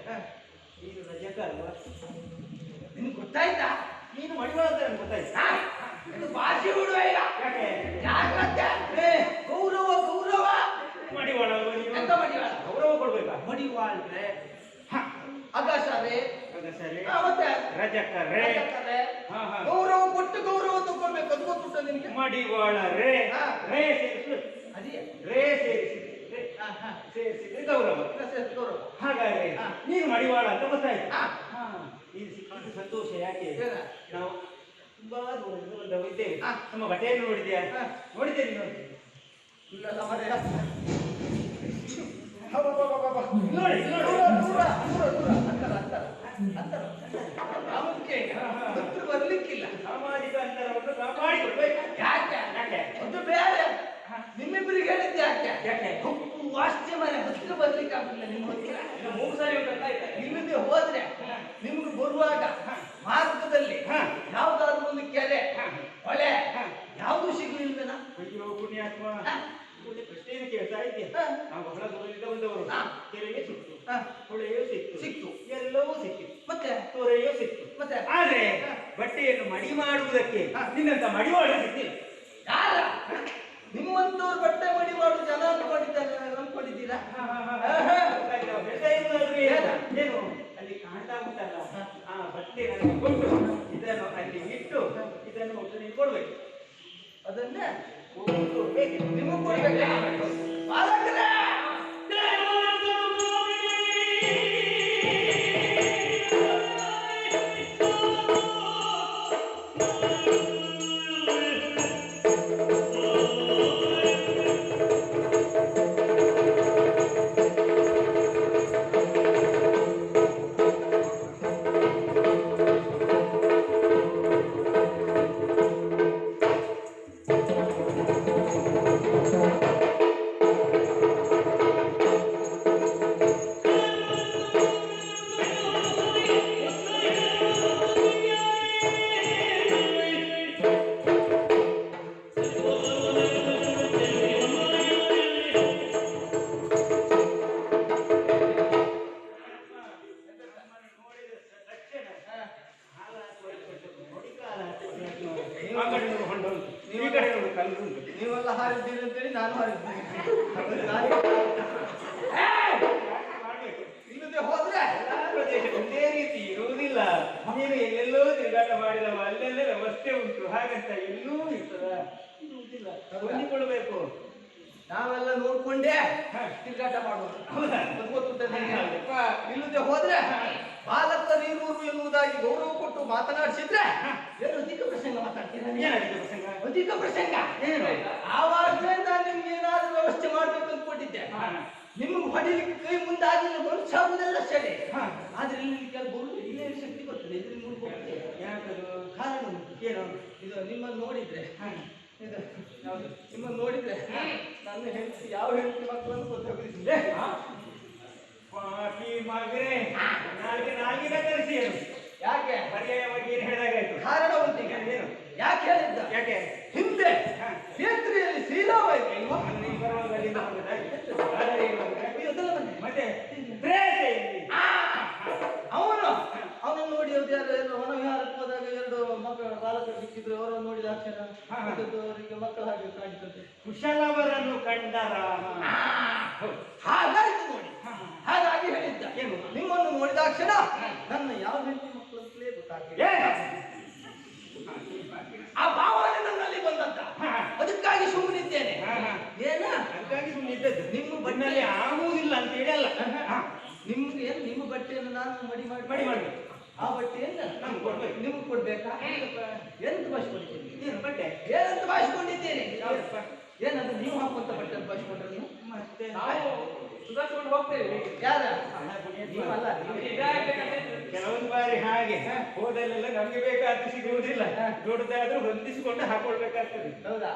ನೀನು ರಜಕ ಅಲ್ವಾ? ನಿನ್ಗೆ ಗೊತ್ತಾಯ್ತಾ? ನೀನು ಮಡಿವಾಳ ಅಂತ ನನಗೆ ಗೊತ್ತಾಯ್ತು. ಇದು ಭಾಷೆ ಬಿಡುವ ಈಗ. ಯಾಕೆ? ಯಾಕಂತೆ ಗೌರವ ಗೌರವ ಮಡಿವಾಳ ಅಲ್ವಾ ನೀನು? ಎಂತ ಮಡಿವಾಳ? ಗೌರವ ಕೊಡ್ಬೇಕಾ? ಮಡಿವಾಳ್ರೆ ಅಗಸರೆ ಸರಿ, ಮತ್ತೆ ರಜಕರೇ, ಗೌರವ ಕೊಟ್ಟು ಗೌರವ ತಗೊಳ್ಬೇಕು. ಅದು ಗೊತ್ತುಂಟ ನಿನ್ಗೆ? ಮಡಿವಾಳ ರೇ ಹಾ. ರೇ ಸೇರಿಸು. ಅದೇ ರೇ ಸೇರಿಸಿ ಸೇರಿಸಿದ್ರೆ ಗೌರವ. ಗೌರವ. ಹಾಗಾದ್ರೆ ಹಾ. ನೀನು ಮಡಿವಾಳ ಅಂತ ಗೊತ್ತಾಯ್ತು. ಹಾ. ಹಾ. ಇದು ಸಿಕ್ಕಿದ ಸಂತೋಷ. ಯಾಕೆ ಏನ? ನಾವು ತುಂಬಾ ದೂರದಿಂದ ಬಂದವರು ಇದ್ದೇವೆ. ಹಾ. ನಮ್ಮ ಬಟ್ಟೆಯನ್ನು ನೋಡಿದ್ಯಾ? ಹಾ. ನೋಡಿದ್ದೆ ನೀನು? ಇಲ್ಲಲ್ಲ ಮರೆ. ನೋಡಿ ನೋಡಿ. ದೂರ ಅಂತರ ಪ್ರಾಮುಖ್ಯ ಹತ್ರ ಬರ್ಲಿಕ್ಕಿಲ್ಲ. ಸಾಮಾಜಿಕ ಅಂತರವನ್ನು ಕಾಪಾಡಿಕೊಳ್ಬೇಕು. ಯಾಕೆ ಯಾಕೆ? ಅದು ಬೇರೆ. ನಿಮ್ಮಿಬ್ಬರಿಗೆ ಹೇಳಿದ್ದೆ ಯಾಕೆ? ಯಾಕೆ? ವಾಸ್ತೆ ಮನೆ ಹತ್ರ ಬರ್ಲಿಕ್ಕೆ ಆಗಿಲ್ಲ ನಿಮ್ಮ ಹತ್ರ. ಮೂರು ಸಾರಿ ಉಂಟಂತ ಆಯ್ತಾ? ಇಲ್ಲದೆ ಹೋದ್ರೆ ನಿಮ್ಗೆ ಬರುವಾಗ ಮಾರ್ಗದಲ್ಲಿ ಯಾವ್ದಾದ್ರು ಒಂದು ಕೆರೆ ಹೊಳೆ ಯಾವ್ದು ಸಿಗ್ಲಿಲ್ವೇನಾ? ಅಯ್ಯೋ ಪುಣ್ಯಾತ್ಮ, ಒಳ್ಳೆ ಪ್ರಶ್ನೆಯನ್ನು ಕೇಳ್ತಾ ಇದ್ದೆ. ನಾವು ಬಹಳ ದೂರದಿಂದ ಬಂದವರು. ಕೆರೆಗೆ ಸಿಕ್ತು, ಹೊಳೆಯೂ ಸಿಕ್ತು, ಎಲ್ಲವೂ ಸಿಕ್ಕಿತು, ಮತ್ತೆ ತೊರೆಯೂ ಸಿಕ್ತು. ಮತ್ತೆ ಆದ್ರೆ ಬಟ್ಟೆಯನ್ನು ಮಡಿ ಮಾಡುವುದಕ್ಕೆ ನಿನ್ನಂತ ಮಡಿವಾಳ ಸಿಕ್ಕಿಲ್ಲ. ಯಾರ ನಿಮ್ಮಂತವ್ರು ಬಟ್ಟೆ ಮಡಿ ಮಾಡು ಜನ ಅನ್ಕೊಂಡಿದ್ದೀರಾ? ಏನು ಅಲ್ಲಿ ಕಾಣ್ತಾ ಉಂಟಲ್ಲ, ಆ ಬಟ್ಟೆ ನನಗೆ ಕೊಟ್ಟು ಇದನ್ನು ಅಲ್ಲಿ ಇಟ್ಟು ಇದನ್ನು ಒಟ್ಟು ನೀನು ಕೊಡ್ಬೇಕು. ಅದನ್ನೇ ನಿಮಗೆ ಕೊಡ್ಬೇಕು. ಬಾಲಕರೇ! ನೀವೆಲ್ಲ ಹಾರಿದ್ದೀರಿ ಅಂತೇಳಿ ನಾನು ಹಾರಿದ್ದೀನಿ. ಇಲ್ಲದೆ ಹೋದ್ರೆ ಪ್ರದೇಶ ಒಂದೇ ರೀತಿ ಇರುವುದಿಲ್ಲ. ನೀನು ಎಲ್ಲೆಲ್ಲೋ ತಿರುಗಾಟ ಮಾಡಿದವ, ಅಲ್ಲೆಲ್ಲ ವ್ಯವಸ್ಥೆ ಉಂಟು, ಹಾಗಂತ ಎಲ್ಲೂ ಇರ್ತದ ಇರುವುದಿಲ್ಲ. ಹೊಂದಿಕೊಳ್ಬೇಕು. ನಾವೆಲ್ಲ ನೋಡ್ಕೊಂಡೇ ತಿರುಗಾಟ ಮಾಡೋದು. ಹೌದಾ? ಇಲ್ಲದೆ ಹೋದ್ರೆ ಬಾಲಕರೀರೂರು ಎನ್ನುವುದಾಗಿ ಗೌರವ ಕೊಟ್ಟು ಮಾತನಾಡಿಸಿದ್ರೆ ಏನು ಅಧಿಕ ಪ್ರಸಂಗ ಮಾತಾಡ್ತೀರಾ? ಏನಾಗಿದೆ ಪ್ರಸಂಗ? ಅಧಿಕ ಪ್ರಸಂಗ ಏನು? ಆವಾಗಲೇ ನಾನು ನಿಮ್ಗೆ ಏನಾದ್ರೂ ವ್ಯವಸ್ಥೆ ಮಾಡ್ಬೇಕು ಅಂದ್ಕೊಂಡಿದ್ದೆ. ನಿಮ್ಗೆ ಹೊಡಿಲಿಕ್ಕೆ ಕೈ ಮುಂದಾಗಿಲ್ಲ, ಮನುಷ್ಯ ಆಗುದೆಲ್ಲ ಸರಿ. ಆದ್ರೆ ಇಲ್ಲಿ ಕೆಲವರು ಇಲ್ಲೇ ಶಕ್ತಿ ಬರ್ತದೆ, ಇದ್ರ ಮುಂದೆ ಹೋಗ್ತದೆ. ಯಾಕದು? ಕಾರಣ ಉಂಟು. ಏನು? ಇದು ನಿಮ್ಮನ್ನು ನೋಡಿದ್ರೆ ಇದು ನಿಮ್ಮನ್ನು ನೋಡಿದ್ರೆ ನನ್ನ ಹೆಂಡತಿ ಯಾವ ಹೆಂಡತಿ ಮಕ್ಕಳನ್ನು ಗೊತ್ತಾಗುದಿಲ್ಲ. ಪಾಪಿ ಮಗನೇ, ನಾಲ್ಗೆ ಕತ್ತರಿಸಿ ಏನು? ಯಾಕೆ? ಪರ್ಯಾಯವಾಗಿ ಏನು ಹೇಳಿದಾಗಾಯ್ತು. ಕಾರಣ ಉಂಟು. ಏನು? ಯಾಕೆ ಹೇಳಿದ್ದ? ಯಾಕೆ? ಹಿಂದೆ ಕ್ಷೇತ್ರಿಯಲ್ಲಿ ಶ್ರೀರಾಮ ನೀನು ಬರುವಾಗ ಅಲ್ಲಿಂದ ಬಂದದ್ದಾ? ಆದರೆ ಏನು ಅಂದ್ರೆ? ಮತ್ತೆ ಪ್ರೇತ ಇಲ್ಲಿ. ಅವನನ್ನು ನೋಡಿ ಅವ್ರು ಯಾರು ಎಲ್ಲ ವನವಿಹಾರಕ್ಕೆ ಹೋದಾಗ ಎರಡು ಮಕ್ಕಳು ಬಾಲಕರು ಸಿಕ್ಕಿದ್ರು. ಅವರನ್ನು ನೋಡಿದ ಅಕ್ಷರ ಅವರಿಗೆ ಮಕ್ಕಳು ಹಾಗೆ ಕಾಣಿಸ್ತದೆ. ಕುಶಲವರನ್ನು ಕಂಡ ರಾಮ. ಹಾಗಾಯ್ತು ನೋಡಿ. ಹಾಗಾಗಿ ಹೇಳಿದ್ದ. ಏನು? ನಿಮ್ಮನ್ನು ನೋಡಿದಾಕ್ಷಣ ನನ್ನ ಯಾವ ಹೆಂಡತಿ ಮಕ್ಕಳು ಅಂತಲೇ ಗೊತ್ತಾಗ್ತದೆ. ಆ ಭಾವನೆ ನನ್ನಲ್ಲಿ ಬಂದಂತ, ಅದಕ್ಕಾಗಿ ಸುಮ್ಮನಿದ್ದೇನೆ. ಏನ ಅದಕ್ಕಾಗಿ ಸುಮ್ಮನಿದ್ದದ್ದು. ನಿಮ್ಮ ಬಣ್ಣಲ್ಲಿ ಆಗುವುದಿಲ್ಲ ಅಂತ ಹೇಳಿ ಅಲ್ಲ. ನಿಮ್ಗೆ ಏನು ನಿಮ್ಮ ಬಟ್ಟೆಯನ್ನು ನಾನು ಮಡಿ ಮಾಡ್ಬೇಕು. ಆ ಬಟ್ಟೆಯನ್ನು ನಮ್ಗೆ ಕೊಡ್ಬೇಕು. ನಿಮ್ಗೆ ಕೊಡ್ಬೇಕಾ? ಎಂತ ಭಾಷಿಕೊಂಡಿದ್ದೀನಿ? ಏನು ಬಟ್ಟೆ? ಏನಂತ ಭಾಷಿಕೊಂಡಿದ್ದೀನಿ? ಯಾವ್ದಪ್ಪ? ಏನದು ನೀವು ಹಾಕುವಂತ ಬಟ್ಟೆ ಅಂತ ಭಾಷಿಕೊಂಡ್ರೆ ನೀವು? ಮತ್ತೆ ಸುಧಾರಿಸಿಕೊಂಡು ಹೋಗ್ತೇವೆ. ಯಾರ? ನೀವಲ್ಲ. ಕೆಲವೊಂದು ಬಾರಿ ಹಾಗೆ ಹೋದಲ್ಲೆಲ್ಲ ನಮ್ಗೆ ಬೇಕಾದ್ದು ಸಿಗುವುದಿಲ್ಲ. ದೊಡ್ಡದಾದ್ರೂ ಹೊಂದಿಸಿಕೊಂಡು ಹಾಕೊಳ್ಬೇಕಾಗ್ತದೆ. ಹೌದಾ?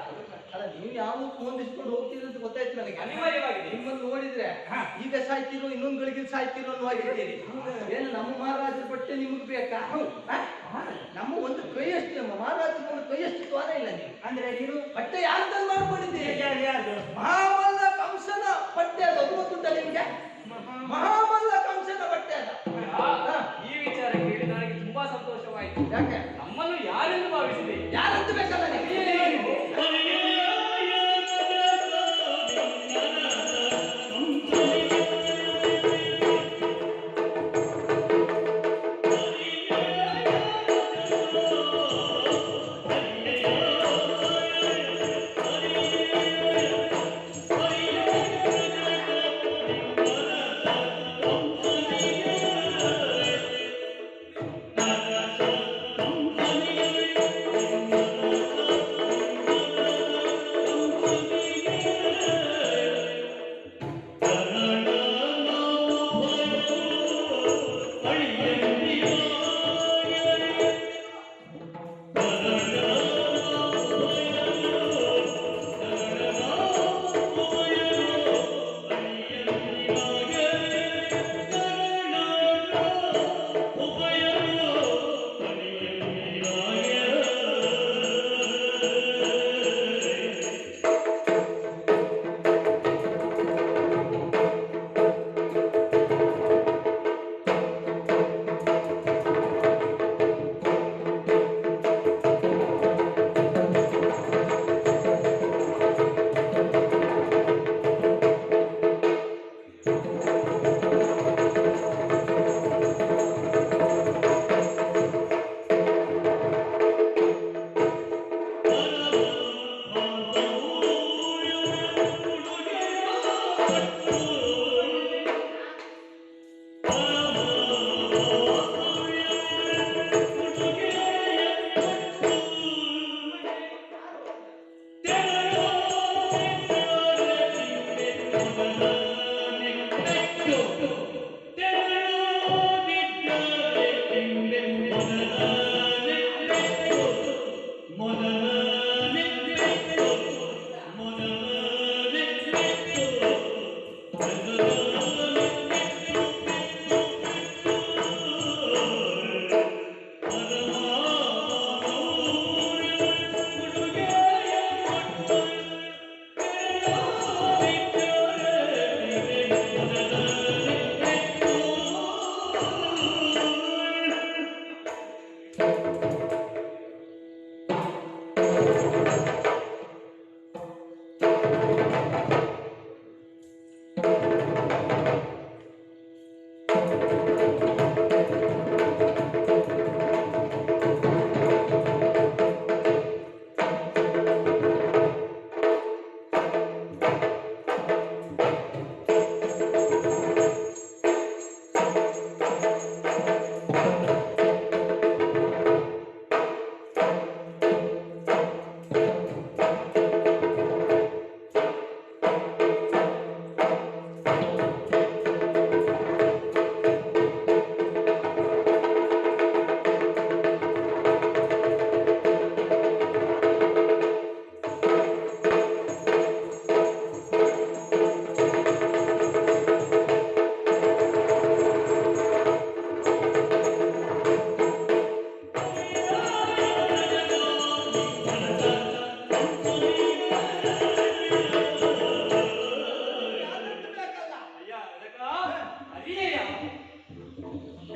ಅಲ್ಲ, ನೀವು ಯಾವ್ದಕ್ಕೂ ಹೊಂದಿಸ್ಕೊಂಡು ಹೋಗ್ತೀರಿ ಅಂತ ಗೊತ್ತಾಯ್ತು ನನಗೆ. ಅನಿವಾರ್ಯವಾಗಿದೆ. ನಿಮ್ಮನ್ನು ನೋಡಿದ್ರೆ ಈಗ ಸಾಯ್ತಿರೋ ಇನ್ನೊಂದು ಗಳಿಗೆ ಸಾಯ್ತಿರೋ ಅನ್ನುವಾಗಿದ್ದೀರಿ. ಏನು ನಮ್ಮ ಮಹಾರಾಜರ ಬಟ್ಟೆ ನಿಮಗೆ ಬೇಕಾ? ನಮ್ಮ ಒಂದು ಕೈಯಷ್ಟು, ನಮ್ಮ ಮಹಾರಾಜರ ಒಂದು ಕೈಯಷ್ಟು ತ್ವಾರ ಇಲ್ಲ. ನೀವು ಅಂದ್ರೆ ನೀನು ಬಟ್ಟೆ ಯಾರ್ದಲ್ಲಿ ಮಾಡ್ಕೊಂಡಿದ್ದೀರಿ? ಯಾರು? ಮಹಾಮಲ್ಲ ಕಂಸನ ಬಟ್ಟೆ ಅದು. ಅದು ಗೊತ್ತುಂಟ ನಿಮ್ಗೆ? ಮಹಾಮಲ್ಲ ಕಂಸನ ಬಟ್ಟೆ ಅದ. ಈ ವಿಚಾರ ಕೇಳಿ ನನಗೆ ತುಂಬಾ ಸಂತೋಷವಾಯಿತು. ಯಾಕೆ? ನಮ್ಮನ್ನು ಯಾರೆಂದು ಭಾವಿಸಿದೆ? ಯಾರಂತ ಬೇಕಲ್ಲ ನಿಮಗೆ?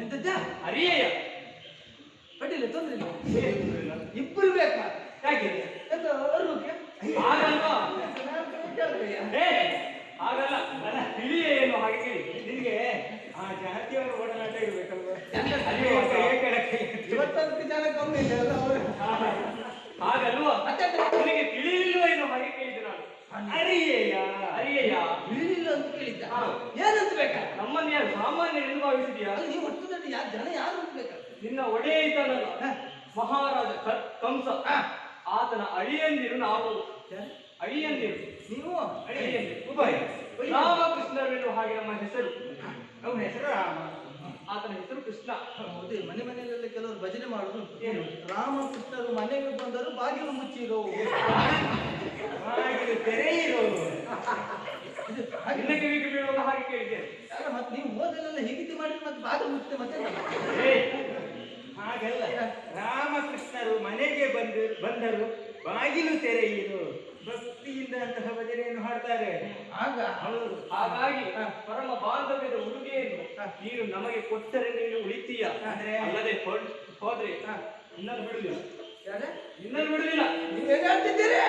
ಎಂತದ್ದ ಅರಿಯಯ್ಯ. ಅಡ್ಡಿಲ್ಲ, ತೊಂದ್ರೆ ಇಲ್ಲ. ಇಬ್ಬರು ಬೇಕಾ? ಯಾಕೆ? ಎಂತ ಅರುಗೆ? ಹಾಗಲ್ವಾ? ನಾನು ಕೇಳ್ತೆಯ? ಏ, ಹಾಗಲ್ಲ. ನನ್ನ ತಿಳಿಯೇ ಏನು ಹಾಗೆ ಕೇಳಿ. ನಿನಗೆ ಆ ಜಾತಿಯವರ ಒಡನಾಟ ಇರ್ಬೇಕಲ್ವ? ಇವತ್ತೊಂದು ಜನ ಕಮ್ಮಿ ಇದೆ ಅಲ್ಲ ಅವರು. ಹಾಗಲ್ವಾ? ಮತ್ತೆ ನಿನಗೆ ತಿಳಿಲಿಲ್ವ ಏನು ಹಾಗೆ ಕೇಳಿದ್ದು ನಾನು. ಅರಿಯಯ್ಯ, ಅರಿಯಯ್ಯ. ತಿಳಿಲಿಲ್ಲ ಅಂತ ಕೇಳಿದ್ದ. ಏನಂತ ಬೇಕಾ? ನಮ್ಮನ್ನ ಯಾರು ಸಾಮಾನ್ಯ ಎಂದು ಭಾವಿಸಿದ್ಯಾ? ಅಲ್ಲಿ ನೀವು ಒಟ್ಟು ಜನ ಯಾರು ಅಂತ ಬೇಕಾ? ನಿನ್ನ ಒಡೆಯ ಇದ್ದಾನಲ್ಲ, ಮಹಾರಾಜ ಕಂಸ, ಆತನ ಅಳಿಯಂದಿರು ನಾವು. ಅಳಿಯಂದಿರು ನೀವು ಅಳಿಯಂದಿರು ಉಭಯ ರಾಮಕೃಷ್ಣರೆನ್ನುವ ಹಾಗೆ ನಮ್ಮ ಹೆಸರು. ಅವನ ಹೆಸರು ರಾಮ, ಆತನ ಹೆಸರು ಕೃಷ್ಣ. ಹೌದೇ, ಮನೆ ಮನೆಯಲ್ಲೆಲ್ಲ ಕೆಲವರು ಭಜನೆ ಮಾಡುದು ಏನು, ರಾಮಕೃಷ್ಣರು ಮನೆಗೆ ಬಂದರು ಬಾಗಿಲು ಮುಚ್ಚಿರೋ, ಬಾಗಿಲು ತೆರೆ ಇರೋರು. ನಿನ್ನ ಕಿವಿಗೆ ಬೀಳುವಾಗ ಹಾಗೆ ಕೇಳಿದ್ದೇನೆ. ಮತ್ತೆ ನೀವು ಮೊದಲೆಲ್ಲ ಹೀಗಿದ್ದು ಮಾಡಿದ್ರೆ ಮತ್ತೆ ಬಾಗಿಲು ಮುಚ್ಚತೆ ಮತ್ತೆ ಹಾಗಲ್ಲ, ರಾಮಕೃಷ್ಣರು ಮನೆಗೆ ಬಂದರು ಬಾಗಿಲು ತೆರೆಯಿರು, ಭಕ್ತಿಯಿಂದ ಅಂತಹ ಭಜನೆಯನ್ನು ಹಾಡ್ತಾರೆ. ಆಗ ಹೌದು. ಹಾಗಾಗಿ ಪರಮ ಬಾಂಧವ್ಯದ ಉಡುಗೆಯನ್ನು ನೀನು ನಮಗೆ ಕೊಟ್ಟರೆ ನೀನು ಉಳಿತೀಯ. ಅಂದ್ರೆ ಅಲ್ಲದೆ ಹೋದ್ರೆ ಇನ್ನೊಂದು ಬಿಡುದಿಲ್ಲ, ಇನ್ನೊಂದು ಬಿಡುದಿಲ್ಲ. ನೀವೇನು ಹೇಳ್ತಿದ್ದೀರಿ?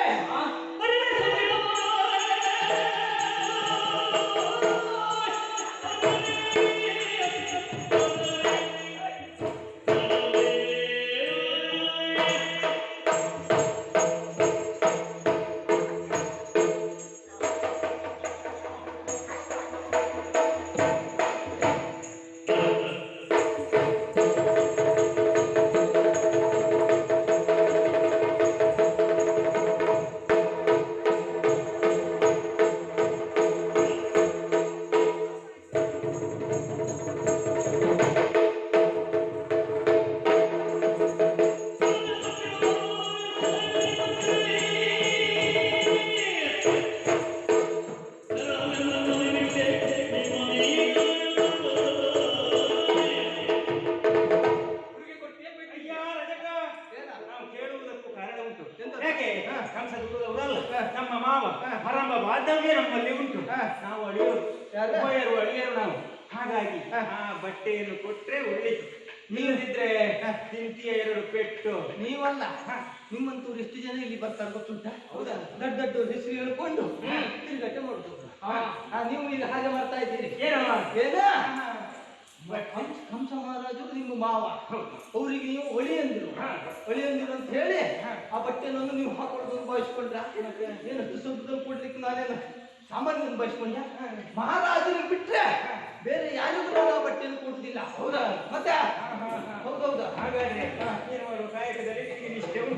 ನಮ್ಮ ಮಾವ ಪರಮ ಬಾಂಧವ್ಯ ನಮ್ಮಲ್ಲಿ ಉಂಟು. ನಾವು ಅಳಿಯರು, ಉಭಯರು ಅಳಿಯರು ನಾವು. ಹಾಗಾಗಿ ಆ ಬಟ್ಟೆಯನ್ನು ಕೊಟ್ರೆ ಒಳ್ಳೆಯದು. ಇಲ್ಲದಿದ್ರೆ ತಿಂತಿಯ 2 ಪೆಟ್ಟು. ನೀವಲ್ಲ, ನಿಮ್ಮಂತವ್ರು ಎಷ್ಟು ಜನ ಇಲ್ಲಿ ಬರ್ತಾರೆ ಗೊತ್ತುಂಟ? ಹೌದಾ? ದೊಡ್ಡ ದೊಡ್ಡ ಹೆಸರು ಹೇಳ್ಕೊಂಡು ತಿರುಗಾಟ ಮಾಡುದು. ನೀವು ಈಗ ಹಾಗೆ ಮಾಡ್ತಾ ಇದ್ದೀರಿ. ಏನಮ್ಮ ಏನ? ಕಂಸ ಮಹಾರಾಜರು ನಿಮ್ಮ ಮಾವ, ಅವರಿಗೆ ನೀವು ಒಳಿಯಂದಿರು ಅಂತ ಹೇಳಿ ಆ ಬಟ್ಟೆಯನ್ನು ನೀವು ಹಾಕೊಳ್ಳೋದು ಭಾವಿಸ್ಕೊಂಡ್ರ? ಏನಷ್ಟು ಶಬ್ದದಲ್ಲಿ ಕೊಡ್ಲಿಕ್ಕೆ ನಾನೇನು ಸಾಮಾನ್ಯ ಭಾವಿಸ್ಕೊಂಡ? ಮಹಾರಾಜರಿಗೆ ಬಿಟ್ರೆ ಬೇರೆ ಯಾರಿಗೂ ನಾನು ಆ ಬಟ್ಟೆಯನ್ನು ಕೊಡುದಿಲ್ಲ. ಹೌದಾ? ಮತ್ತೆ ಹೌದೌದಾ? ಹಾಗಾದ್ರೆ ಏನು ಮಾಡುವ? ಕಾಯಕದಲ್ಲಿ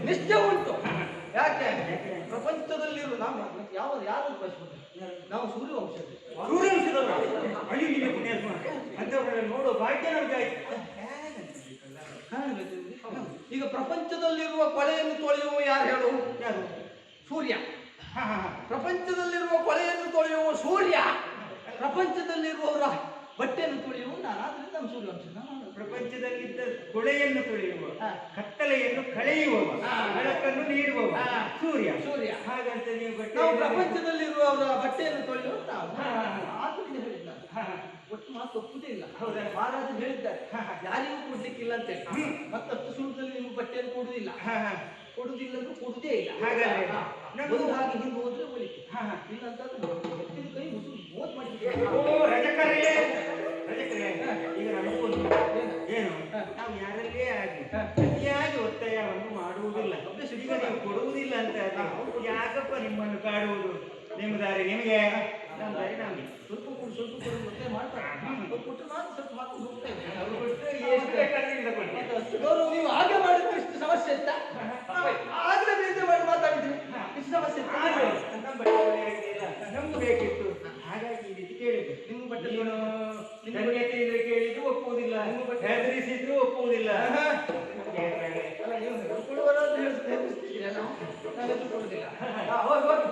ನಿಷ್ಠೆ ಉಂಟು. ಯಾಕೆ? ಪ್ರಪಂಚದಲ್ಲಿರುವ ನಾವು ಯಾರು ಭಾವಿಸ್ಕೊಂಡ್ರೆ ನಾವು ಸೂರ್ಯವಂಶದ್ದು. ಅಂತವರನ್ನ ನೋಡುವ ಭಾಗ್ಯ ನಮ್ಗೆ ಆಯ್ತು. ಈಗ ಪ್ರಪಂಚದಲ್ಲಿರುವ ಕೊಳೆಯನ್ನು ತೊಳೆಯುವ ಯಾರು ಹೇಳು? ಯಾರು? ಸೂರ್ಯ. ಪ್ರಪಂಚದಲ್ಲಿರುವ ಕೊಳೆಯನ್ನು ತೊಳೆಯುವ ಸೂರ್ಯ, ಪ್ರಪಂಚದಲ್ಲಿರುವವರ ಬಟ್ಟೆಯನ್ನು ತೊಳೆಯುವ ನಾನಾದ್ರೆ ನಮ್ಮ ಸೂರ್ಯವಂಶ. ಪ್ರಪಂಚದಲ್ಲಿದ್ದ ಕೊಳೆಯನ್ನು ತೊಳೆಯುವ, ಕತ್ತಲೆಯನ್ನು ಕಳೆಯುವವ, ಬೆಳಕನ್ನು ನೀಡುವವ ಸೂರ್ಯ. ಸೂರ್ಯ. ಹಾಗಂತ ನೀವು ನಾವು ಪ್ರಪಂಚದಲ್ಲಿರುವವರ ಬಟ್ಟೆಯನ್ನು ತೊಳೆಯುವ ನಾವು. ಆದ್ರಿಂದ ಹೇಳಿದ್ದ ಒಟ್ಟು ಮಾತು ಒಪ್ಪುದೇ ಇಲ್ಲ. ಹೌದಾ? ಮಹಾರಾಜ ಹೇಳಿದ್ದಾರೆ ಯಾರಿಗೂ ಕೊಡ್ಲಿಕ್ಕಿಲ್ಲ ಅಂತ ಹೇಳಿ. ಮತ್ತಷ್ಟು ಸುಳ್ದಲ್ಲಿ ನೀವು ಬಟ್ಟೆಯನ್ನು ಕೊಡುದಿಲ್ಲ, ಕೊಡುದಿಲ್ಲ ಅಂದ್ರೆ ಕೊಡುದೇ ಇಲ್ಲ. ಹಾಗಾದ್ರೆ ಒಂದು ಹಾಗೆ ಹಿಂದೆ ಹೋದ್ರೆ ಒಳಿತು. ಇಲ್ಲ ಅಂತಂದ್ರೆ ಎತ್ತಿನ ಕೈ ಮುಸುರು ಮೋತ್ ಮಾಡಿದ್ರೆ. ಓ ರಜಕರೇ, ರಜಕರೇ, ಈಗ ನಮಗೊಂದು ಏನು, ನಾವು ಯಾರಲ್ಲೇ ಆಗಿ ಅತಿಯಾಗಿ ಒತ್ತಾಯವನ್ನು ಮಾಡುವುದಿಲ್ಲ. ಈಗ ನೀವು ಕೊಡುವುದಿಲ್ಲ ಅಂತ ಯಾಕಪ್ಪ ನಿಮ್ಮನ್ನು ಕಾಡುವುದು? ನಿಮ್ಮ ದಾರಿ ನಿಮಗೆ, ನಮ್ಮ ದಾರಿ ನಮಗೆ. ಸ್ವಲ್ಪ ಕೊಡು ಮತ್ತೆ ಮಾಡ್ತಾರೆ. ಕೊಟ್ಟು ನಾನು ಸ್ವಲ್ಪ ಹಾಕೊಂಡು ಹೋಗ್ತಾ ಇದ್ದೇನೆ. ಅವರು ಕೊಟ್ಟರೆ ಎಷ್ಟು ಬೇಕಾದ್ರೆ ತಗೊಳ್ಳಿ. ಅಷ್ಟು ಗೌರವ. ನೀವು ಹಾಗೆ ಮಾಡಿದ್ರೆ ಇಷ್ಟು ಸಮಸ್ಯೆ ಇತ್ತ? ಆಗ್ಲೇ ಬೇಜಾರು ಮಾಡಿ ಮಾತಾಡಿದ್ರಿ. ಇಷ್ಟು ಸಮಸ್ಯೆ ಇತ್ತ? ನಮ್ಮ ಬಟ್ಟೆ ಒಳ್ಳೆಯಾಗಿದೆಯಲ್ಲ, ನಮ್ಗೆ ಬೇಕಿತ್ತು. ಹಾಗಾಗಿ ಈ ರೀತಿ ಕೇಳಿದ್ದು. ನಿಮ್ಮ ಬಟ್ಟೆ ಧನ್ಯತೆಯಿಂದ ಕೇಳಿದ್ರು ಒಪ್ಪುವುದಿಲ್ಲ, ಹೆದರಿಸಿದ್ರು ಒಪ್ಪುವುದಿಲ್ಲ. ಅಲ್ಲ, ನೀವು ಹೆದರ್ಕೊಳ್ಳುವರ ಅಂತ ಹೆದರಿಸ್ತಿದ್ದೀರ, ನಾನು ಹೆದರ್ಕೊಳ್ಳುವುದಿಲ್ಲ. ಹೋಗಿ ಹೋಗಿ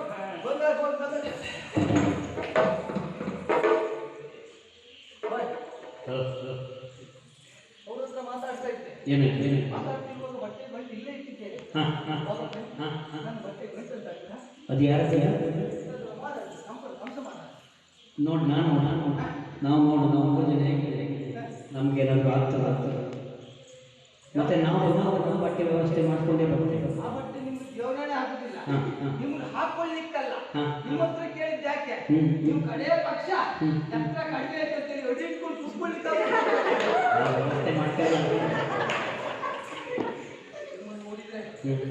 ಬಂದ ಅವ್ರ ಹತ್ರ ಮಾತಾಡ್ತಾ ಇದ್ದೆ. ಮಾತಾಡ್ತಿರುವಾಗ ಬಟ್ಟೆ ಬಂದು ಇಲ್ಲೇ ಇಟ್ಟಿದ್ದೇನೆ. ನನ್ನ ಬಟ್ಟೆ ಗಂಟು ಅದು ಯಾರು? ಕಂಸ ಮಾತಾಡ ನೋಡು, ನಾವು 3 ಜನ ಹೇಗಿದ್ದೇವೆ. ಮತ್ತೆ ನಾವು ಬಟ್ಟೆ ವ್ಯವಸ್ಥೆ ಮಾಡ್ಕೊಂಡೇ ಬರ್ತೇವೆ. ಆ ಬಟ್ಟೆ ನಿಮ್ಗೆ ಜೋಡಣೆ ಆಗುದಿಲ್ಲ. ಹಾ, ಹಾ. ನಿಮ್ಗೆ ಹಾಕೊಳ್ಳಿಕ್ಕಲ್ಲ. ಹಾ. ನಿಮ್ಮ ಹತ್ರ ಕೇಳಿದ್ ಯಾಕೆ? ನೀವು ಕಡೆಯ ಪಕ್ಷ ಎತ್ರ ಕಡಿಮೆ ಅಂತೇಳಿ ಒಡಿ ಇಟ್ಕೊಂಡು ಕುತ್ಕೊಳ್ಳಿಕ್ಕೆ ವ್ಯವಸ್ಥೆ ಮಾಡ್ತೇವೆ. ನಿಮ್ಮನ್ನು ನೋಡಿದ್ರೆ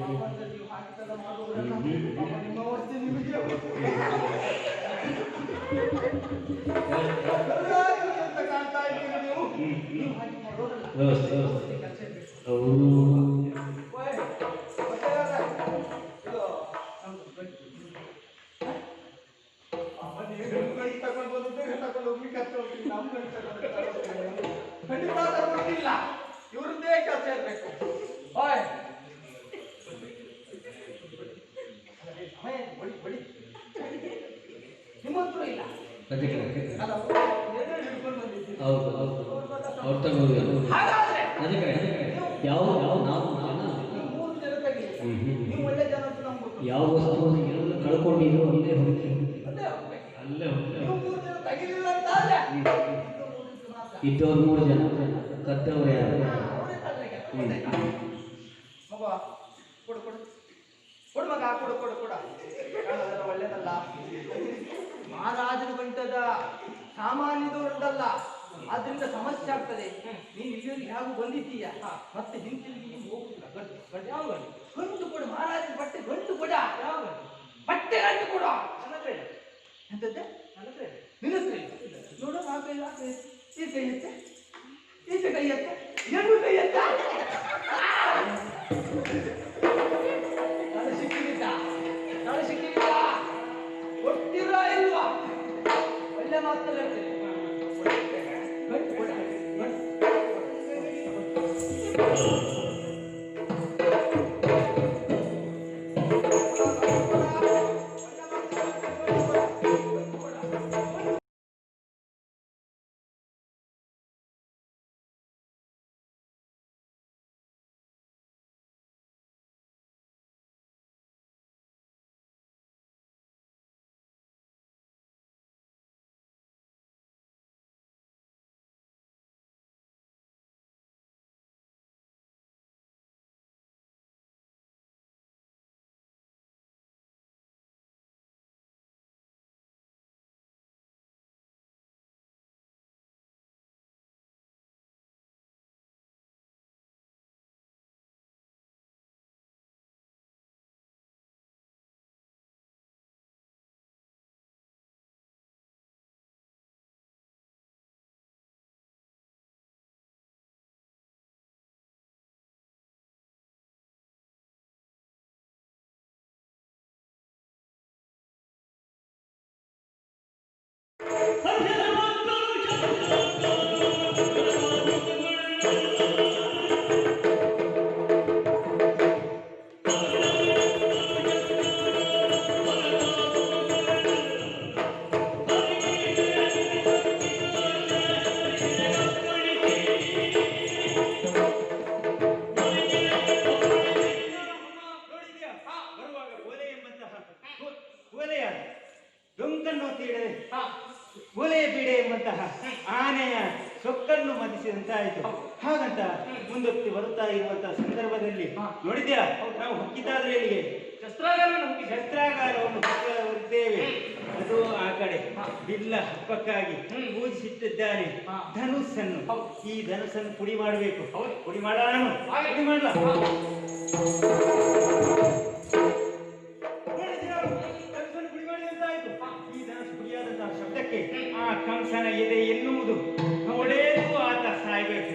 ಪಾಪ ಅಂತ ನೀವು ಹಾಕಿದ್ದೆಲ್ಲ ಮಾಡುವುದಲ್ಲ. ಪಾಪ ನಿಮ್ಮ ಅವಸ್ಥೆ ನಿಮಗೆ ಅಂತ ಕಾಣ್ತಾ ಇದ್ದೀರಿ ನೀವು. ನೀವು ಹಾಗೆ ಮಾಡೋದಲ್ಲ. ವ್ಯವಸ್ಥೆ ಕೆಲಸ ಇರ್ಬೇಕು. ಹೌದು. ಓಯ್, ಗೊತ್ತಾಗಲ್ಲ. ಇದು ನಮ್ದು ಗಂಟು. ನೀವು ಗಂಟು ತಗೊಂಡು ಹೋದ್ರೆ ಬೇಗ ತಗೊಂಡು ಹೋಗ್ಲಿಕ್ಕೆ ಹತ್ತು ಹೋಗ್ತೀವಿ. ನಮ್ಮ ಗಂಟು ತಗೊಂಡು ಖಂಡಿತ ತಗೊಂಡಿಲ್ಲ. ಇವ್ರದ್ದೇ ಕೆಲಸ ಇರ್ಬೇಕು. ಓಯ್ ಬಡಿ ಬಡಿ ನಿಮ್ಮ ಹತ್ರ ಇಲ್ಲ. ಅದಕ್ಕೆ ಅಲ್ಲ, ಏನೋ ಹಿಡ್ಕೊಂಡು ಬಂದಿದ್ದೀರಿ. ಹೌದು ಅವ್ರು ತಗೋದು. ಹಾಗಾದ್ರೆ ಅದಕ್ಕೆ ಯಾವ ನಾವು ನೀವು 3 ಜನ ತೆಗೀರಿ. ನೀವು ಒಳ್ಳೆ ಜನ ಅಂತ ನಮ್ಗೆ ಗೊತ್ತು. ಯಾವ ವಸ್ತುವನ್ನು ಎಲ್ಲ ಕಳ್ಕೊಂಡಿದ್ರು ಅಲ್ಲೇ ಹೋಗ್ತೀವಿ. ಅಲ್ಲೇ ಹೋಗ್ಬೇಕು. ಅಲ್ಲೇ ಹೋಗ್ತೇವೆ. ನೀವು 3 ಜನ ತೆಗೀಲಿಲ್ಲ ಅಂತ ಆದ್ರೆ ಮಾತ್ರ ಇದ್ದವ್ರು 3 ಜನ ಕದ್ದವ್ರು ಯಾರು? ಅವರೇ ತಗೊಳ್ಳಿಕ್ಕೆ. ಮಗ ಕೊಡು ಕೊಡು ಕೊಡು ಮಗ ಕೊಡು ಕೊಡು ಕೊಡ. ಕಾಣೋದೆಲ್ಲ ಒಳ್ಳೇದಲ್ಲ. ಮಹಾರಾಜರ ಗಂಟದ ಸಾಮಾನ್ಯದವರದಲ್ಲ. ಆದ್ರಿಂದ ಸಮಸ್ಯೆ ಆಗ್ತದೆ. ನೀನು ಇಲ್ಲಿವರೆಗೆ ಹೇಗೂ ಬಂದಿದ್ದೀಯ, ಮತ್ತೆ ಹಿಂತಿರುಗಿ ನೀನು ಹೋಗುದಿಲ್ಲ. ಗಂಟು ಯಾವ ಗಂಟು ಕೊಡು. ಮಹಾರಾಜರ ಬಟ್ಟೆ ಗಂಟು ಕೊಡ. ಯಾವ ಬಟ್ಟೆ ಗಂಟು ಕೊಡ. ನನ್ನ ಹತ್ರ ಇಲ್ಲ. ಎಂತದ್ದೆ? ನನ್ನ ಹತ್ರ ಇಲ್ಲ. ನಿನ್ನ ಹತ್ರ ಇಲ್ಲ. ನೋಡು, ಆ ಕೈ ಆ ಕೈ ಈ ಕೈ ಎತ್ತೆ, ಈಚೆ ಕೈ ಎತ್ತೆ, ಎರಡು ಕೈ ಎತ್ತ. ನಾನು ಸಿಕ್ಕಿಲ್ಲ. ನಾನು ಸಿಕ್ಕಿಲ್ಲ. ಕೊಟ್ಟಿರ ಇಲ್ವಾ? ಒಳ್ಳೆ ಮಾತಲ್ಲ ಹೇಳ್ತೇನೆ. ಗಂಟು ಕೊಡ. ಡೊಂಕನ್ನು ತೀಡದೆ ಓಲೆಯ ಬೀಡೆ ಎಂಬಂತಹ ಆನೆಯ ಸೊಕ್ಕನ್ನು ಮದಿಸಿದಂತಾಯಿತು. ಹಾಗಂತ ಮುಂದಕ್ಕೆ ಬರುತ್ತಾ ಇರುವಂತಹ ಸಂದರ್ಭದಲ್ಲಿ ನೋಡಿದ್ಯಾ, ನಾವು ಹೊಕ್ಕಿದ್ದಾದ್ರೆ ಇಲ್ಲಿಗೆ ಶಸ್ತ್ರಾಗಾರವನ್ನು ಹೊತ್ತಿದ್ದೇವೆ. ಅದು ಆ ಕಡೆ ಬಿಲ್ಲ ಹಬ್ಬಕ್ಕಾಗಿ ಪೂಜಿಸಿಟ್ಟಿದ್ದಾನೆ ಧನುಸ್ಸನ್ನು. ಈ ಧನುಸ್ಸನ್ನು ಪುಡಿ ಮಾಡಬೇಕು. ಪುಡಿ ಮಾಡೋಣ, ಪುಡಿ ಮಾಡಲ. ಶಬ್ದಕ್ಕೆ ಆ ಕಂಸನ ಎದೆ ಎನ್ನುವುದು ಒಡೆದು ಆತ ಸಾಯ್ಬೇಕು.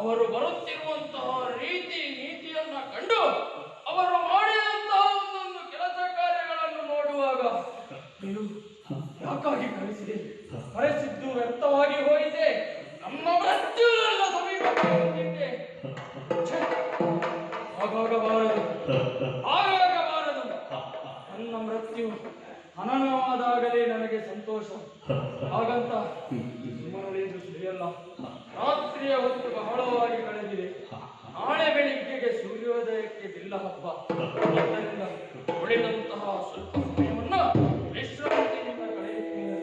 ಅವರು ಬರುತ್ತಿರುವಂತಹ ರೀತಿ ನೀತಿಯನ್ನ ಕಂಡು ಅವರು ಮಾಡಿದಂತಹ ಒಂದೊಂದು ಕೆಲಸ ಕಾರ್ಯಗಳನ್ನು ನೋಡುವಾಗ ನೀವು ಯಾಕಾಗಿ ಕಳಿಸಿದೆ, ಕಳಿಸಿದ್ದು ವ್ಯರ್ಥವಾಗಿ ಹೋಯಿತೆ, ನಮ್ಮ ಮೃತ್ಯುವೆಲ್ಲ ಸಮೀಪಕ್ಕೆ ಬಂದಿದ್ದೆ. ಹಾಗಾಗಬಾರದು, ಹಾಗಾಗಬಾರದು. ನನ್ನ ಮೃತ್ಯು ಹನನವಾದಾಗಲೇ ನನಗೆ ಸಂತೋಷ. ಹಾಗಂತ ಸುಮ್ಮನುಳಿದು ಸುರಿಯಲ್ಲ. ರಾತ್ರಿಯ ಹೊತ್ತು ಬಹಳವಾಗಿ ಕಳೆದಿದೆ. ನಾಳೆ ಬೆಳಿಗ್ಗೆಗೆ ಸೂರ್ಯೋದಯಕ್ಕೆ ಬಿಲ್ಲ ಹಬ್ಬ. ಆದ್ದರಿಂದ ಉಳಿದಂತಹ ಸ್ವಲ್ಪ ಸಮಯವನ್ನ ವಿಶ್ರಾಂತಿಯಿಂದ ಕಳೆಯುತ್ತೇನೆ.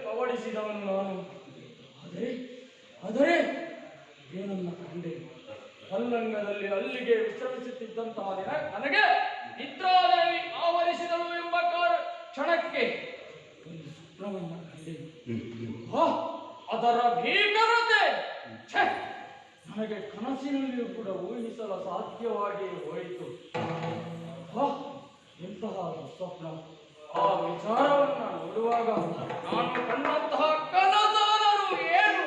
ಪವಡಿಸಿದವನು ನಾನು. ಆದರೆ ಏನನ್ನ ಕಂಡೆ, ಕಲ್ಲಂಗದಲ್ಲಿ ಅಲ್ಲಿಗೆ ವಿಶ್ರಮಿಸುತ್ತಿದ್ದಂತಹ ದಿನ ನನಗೆ ನಿದ್ರಾದೇವಿ ಆವರಿಸಿದಳು ಎಂಬ ಕ್ಷಣಕ್ಕೆ ಒಂದು ಸ್ವಪ್ನವನ್ನ ಕಂಡೆ. ಅದರ ಭೀಕರತೆ ನನಗೆ ಕನಸಿನಲ್ಲಿಯೂ ಕೂಡ ಊಹಿಸಲು ಸಾಧ್ಯವಾಗಿ ಹೋಯಿತು. ಎಂತಹ ಸ್ವಪ್ನ! ಆ ವಿಚಾರವನ್ನ ನೋಡುವಾಗ ನಾನು ಕಂಡಂತಹ ಕನಸಾದರೂ ಏನು?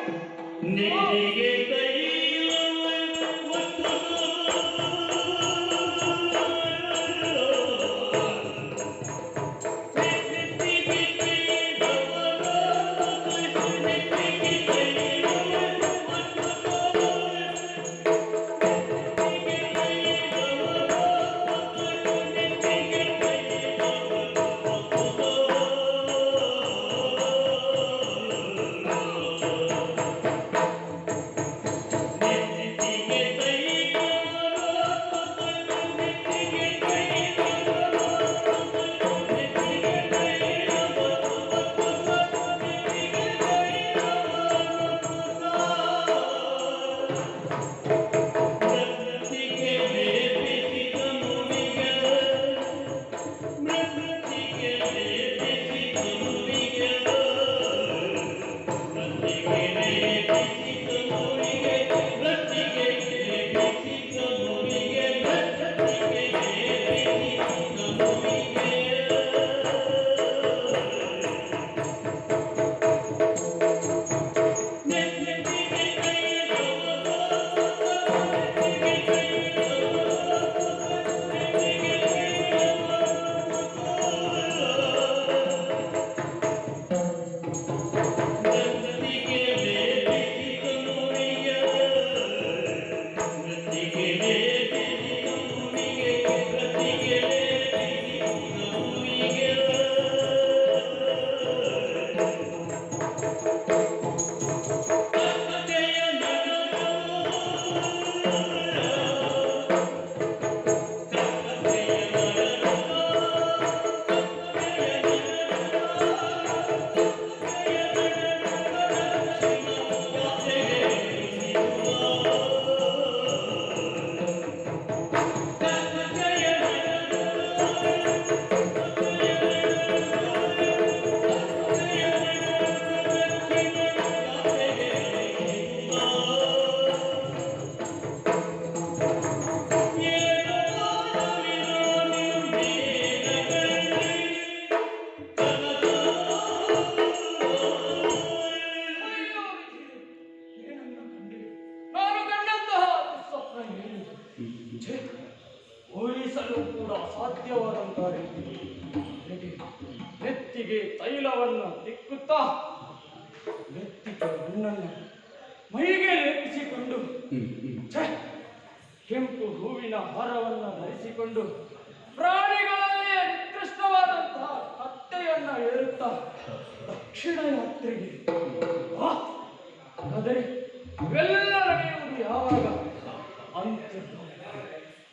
ಮಾಡಿ ನೆತ್ತಿಗೆ ತೈಲವನ್ನು ತಿಕ್ಕುತ್ತಾ ನೆತ್ತಿಗೆ ಮಣ್ಣನ್ನು ಮೈಗೆ ಲೇಪಿಸಿಕೊಂಡು ಛೆ, ಕೆಂಪು ಹೂವಿನ ಹಾರವನ್ನು ಧರಿಸಿಕೊಂಡು ಪ್ರಾಣಿಗಳಲ್ಲೇ ನಿಕೃಷ್ಟವಾದಂತಹ ಕತ್ತೆಯನ್ನ ಏರುತ್ತಾ ದಕ್ಷಿಣ ಯಾತ್ರೆಗೆ ಆದರೆ ಇವೆಲ್ಲ ನಡೆಯುವುದು ಯಾವಾಗ? ಅಂತ್ಯ.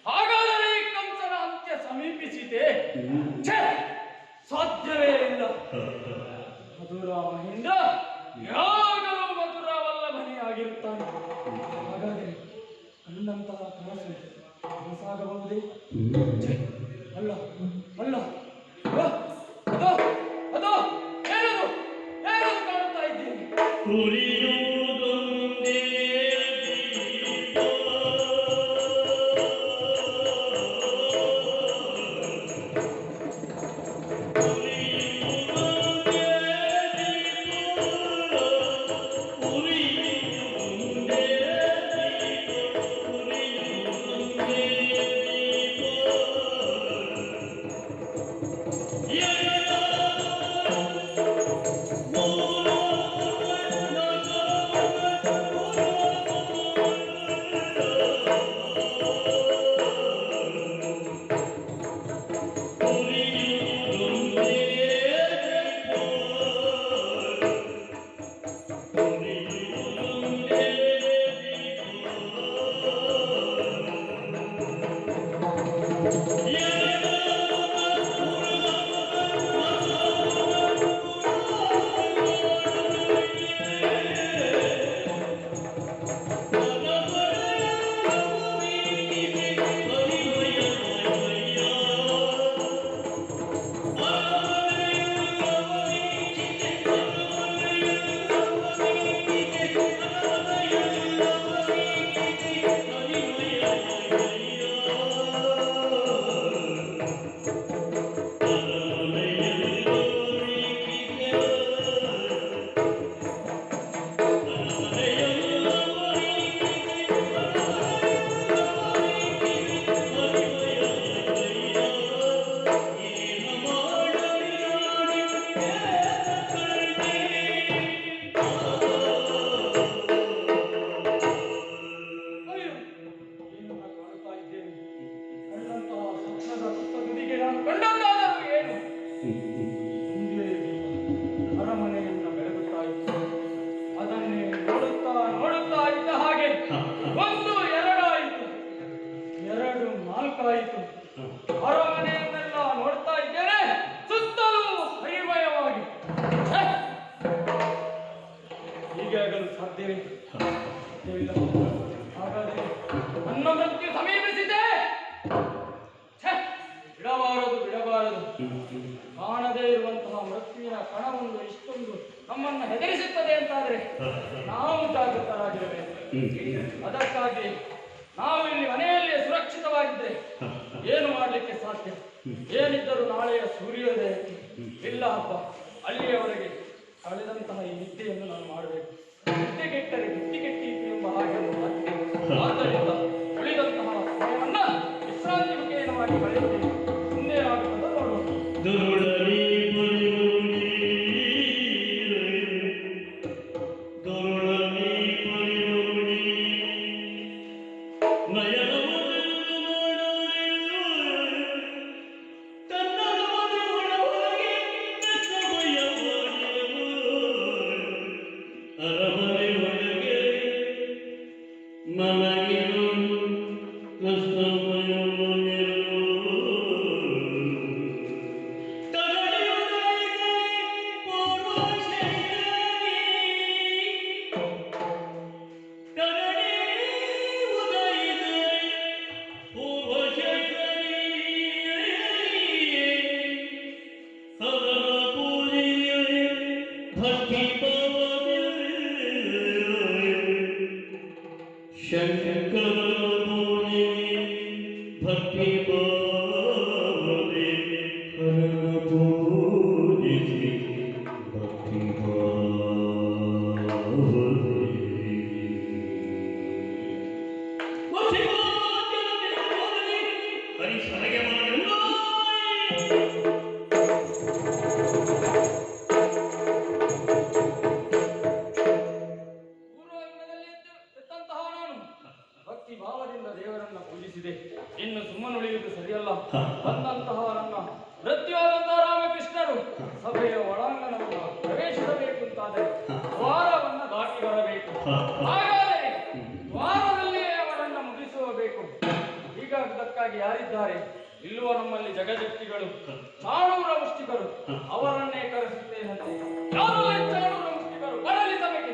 ಹಾಗಾದರೆ ಈ ಕಂಸನ ಅಂತ್ಯ ಸಮೀಪಿಸಿದೆ. ಛೆ, ಸಾಧ್ಯವೇ ಇಲ್ಲ. ಮಧುರಾಮನಿಂದ ಯಾವಾಗಲೂ ಮಧುರಾವಲ್ಲಭನೇ ಆಗಿರುತ್ತಾನೆ. ಹಾಗಾದರೆ ನನ್ನಂತಹ ಕನಸು ಕನಸಾಗಬಹುದೇ? ಛೆ, ಅಲ್ಲ ಅಲ್ಲ, ಅದೋ ಅದೋ ಏನದು ಏನದು ಕಾಣುತ್ತಾ ಇದ್ದೀನಿ. ಅರಮನೆಯನ್ನ ಬೆಳಗುತ್ತಾ ಇತ್ತು. ಅದನ್ನೇ ನೋಡುತ್ತಾ ನೋಡುತ್ತಾ ಇದ್ದ ಹಾಗೆ ಒಂದು ಎರಡಾಯಿತು, ಎರಡು ನಾಲ್ಕಾಯಿತು. ಅರಮನೆಯನ್ನೆಲ್ಲ ನೋಡ್ತಾ ಇದ್ದೇನೆ, ಸುತ್ತಲೂ ಹರಿಮಯವಾಗಿ. ಹೀಗೆ ಆಗಲು ಸಾಧ್ಯವೇ? ಸಾಧ್ಯವಿಲ್ಲ. ಹಾಗಾದರೆ ನನ್ನ ಮೃತ್ಯು ಸಮೀಪಿಸಿದೆ. ಬಿಡಬಾರದು ಬಿಡಬಾರದು. ಕಾಣದೇ ಇರುವಂತಹ ಮೃತ್ಯುವಿನ ಕಣವೊಂದು ಇಷ್ಟೊಂದು ನಮ್ಮನ್ನು ಹೆದರಿಸುತ್ತದೆ ಅಂತಾದ್ರೆ ನಾವು ಜಾಗೃತರಾಗಿರಬೇಕು. ಅದಕ್ಕಾಗಿ ನಾವು ಇಲ್ಲಿ ಮನೆಯಲ್ಲಿಯೇ ಸುರಕ್ಷಿತವಾಗಿದ್ದರೆ ಏನು ಮಾಡಲಿಕ್ಕೆ ಸಾಧ್ಯ? ಏನಿದ್ದರೂ ನಾಳೆಯ ಸೂರ್ಯೋದಯಕ್ಕೆ ಇಲ್ಲ ಹಬ್ಬ, ಅಲ್ಲಿಯವರೆಗೆ ಕಳೆದಂತಹ ಈ ನಿದ್ದೆಯನ್ನು ನಾನು ಮಾಡಬೇಕು. ನಿದ್ದೆ ಕೆಟ್ಟರೆ ಬುದ್ಧಿ ಕೆಟ್ಟಿತು ಎಂಬ ಹಾಗೆ ಆದ್ದರಿಂದ ಉಳಿದಂತಹ ಸಮಯವನ್ನ ವಿಶ್ರಾಂತಿ ಮುಖೇನವಾಗಿ ಕಳೆಯುತ್ತೇನೆ. ಮುಂದೆ ಆಗುತ್ತದೆ ನೋಡೋಣ. ಕೃಷ್ಣ ಪೂರ್ವಾಂಗದಲ್ಲಿ ಎತ್ತಂತಹ ನಾನು ಭಕ್ತಿ ಭಾವದಿಂದ ದೇವರನ್ನ ಪೂಜಿಸಿದೆ. ಇನ್ನು ಸುಮ್ಮನುಳಿಯುವುದು ಸರಿಯಲ್ಲ. ಬಂದಂತಹ ನನ್ನ ಮೃತ್ಯುವಾದಂತಹ ರಾಮಕೃಷ್ಣರು ಸಭೆಯ ಒಳಾಂಗಣವನ್ನು ಪ್ರವೇಶಿಸಬೇಕು ಅಂತಾದರೆ ದ್ವಾರವನ್ನ ದಾಟಿ ಬರಬೇಕು. ಹಾಗಾದರೆ ದ್ವಾರದಲ್ಲಿಯೇ ಅವರನ್ನ ಮುಗಿಸಬೇಕು. ಹೀಗಾಗುವುದಕ್ಕಾಗಿ ಯಾರಿದ್ದಾರೆ? ಇಲ್ಲುವ ನಮ್ಮಲ್ಲಿ ಜಗಜಕ್ತಿಗಳು, ಚಾಣೂರ ಮುಷ್ಟಿಕರು, ಅವರನ್ನೇ ಕರೆಸುತ್ತೇನಂತೆ. ಯಾರಲ್ಲ ಈ ಚಾಣೂರ ಮುಷ್ಟಿಕರು? ಬರಲಿ ಸಭೆಗೆ.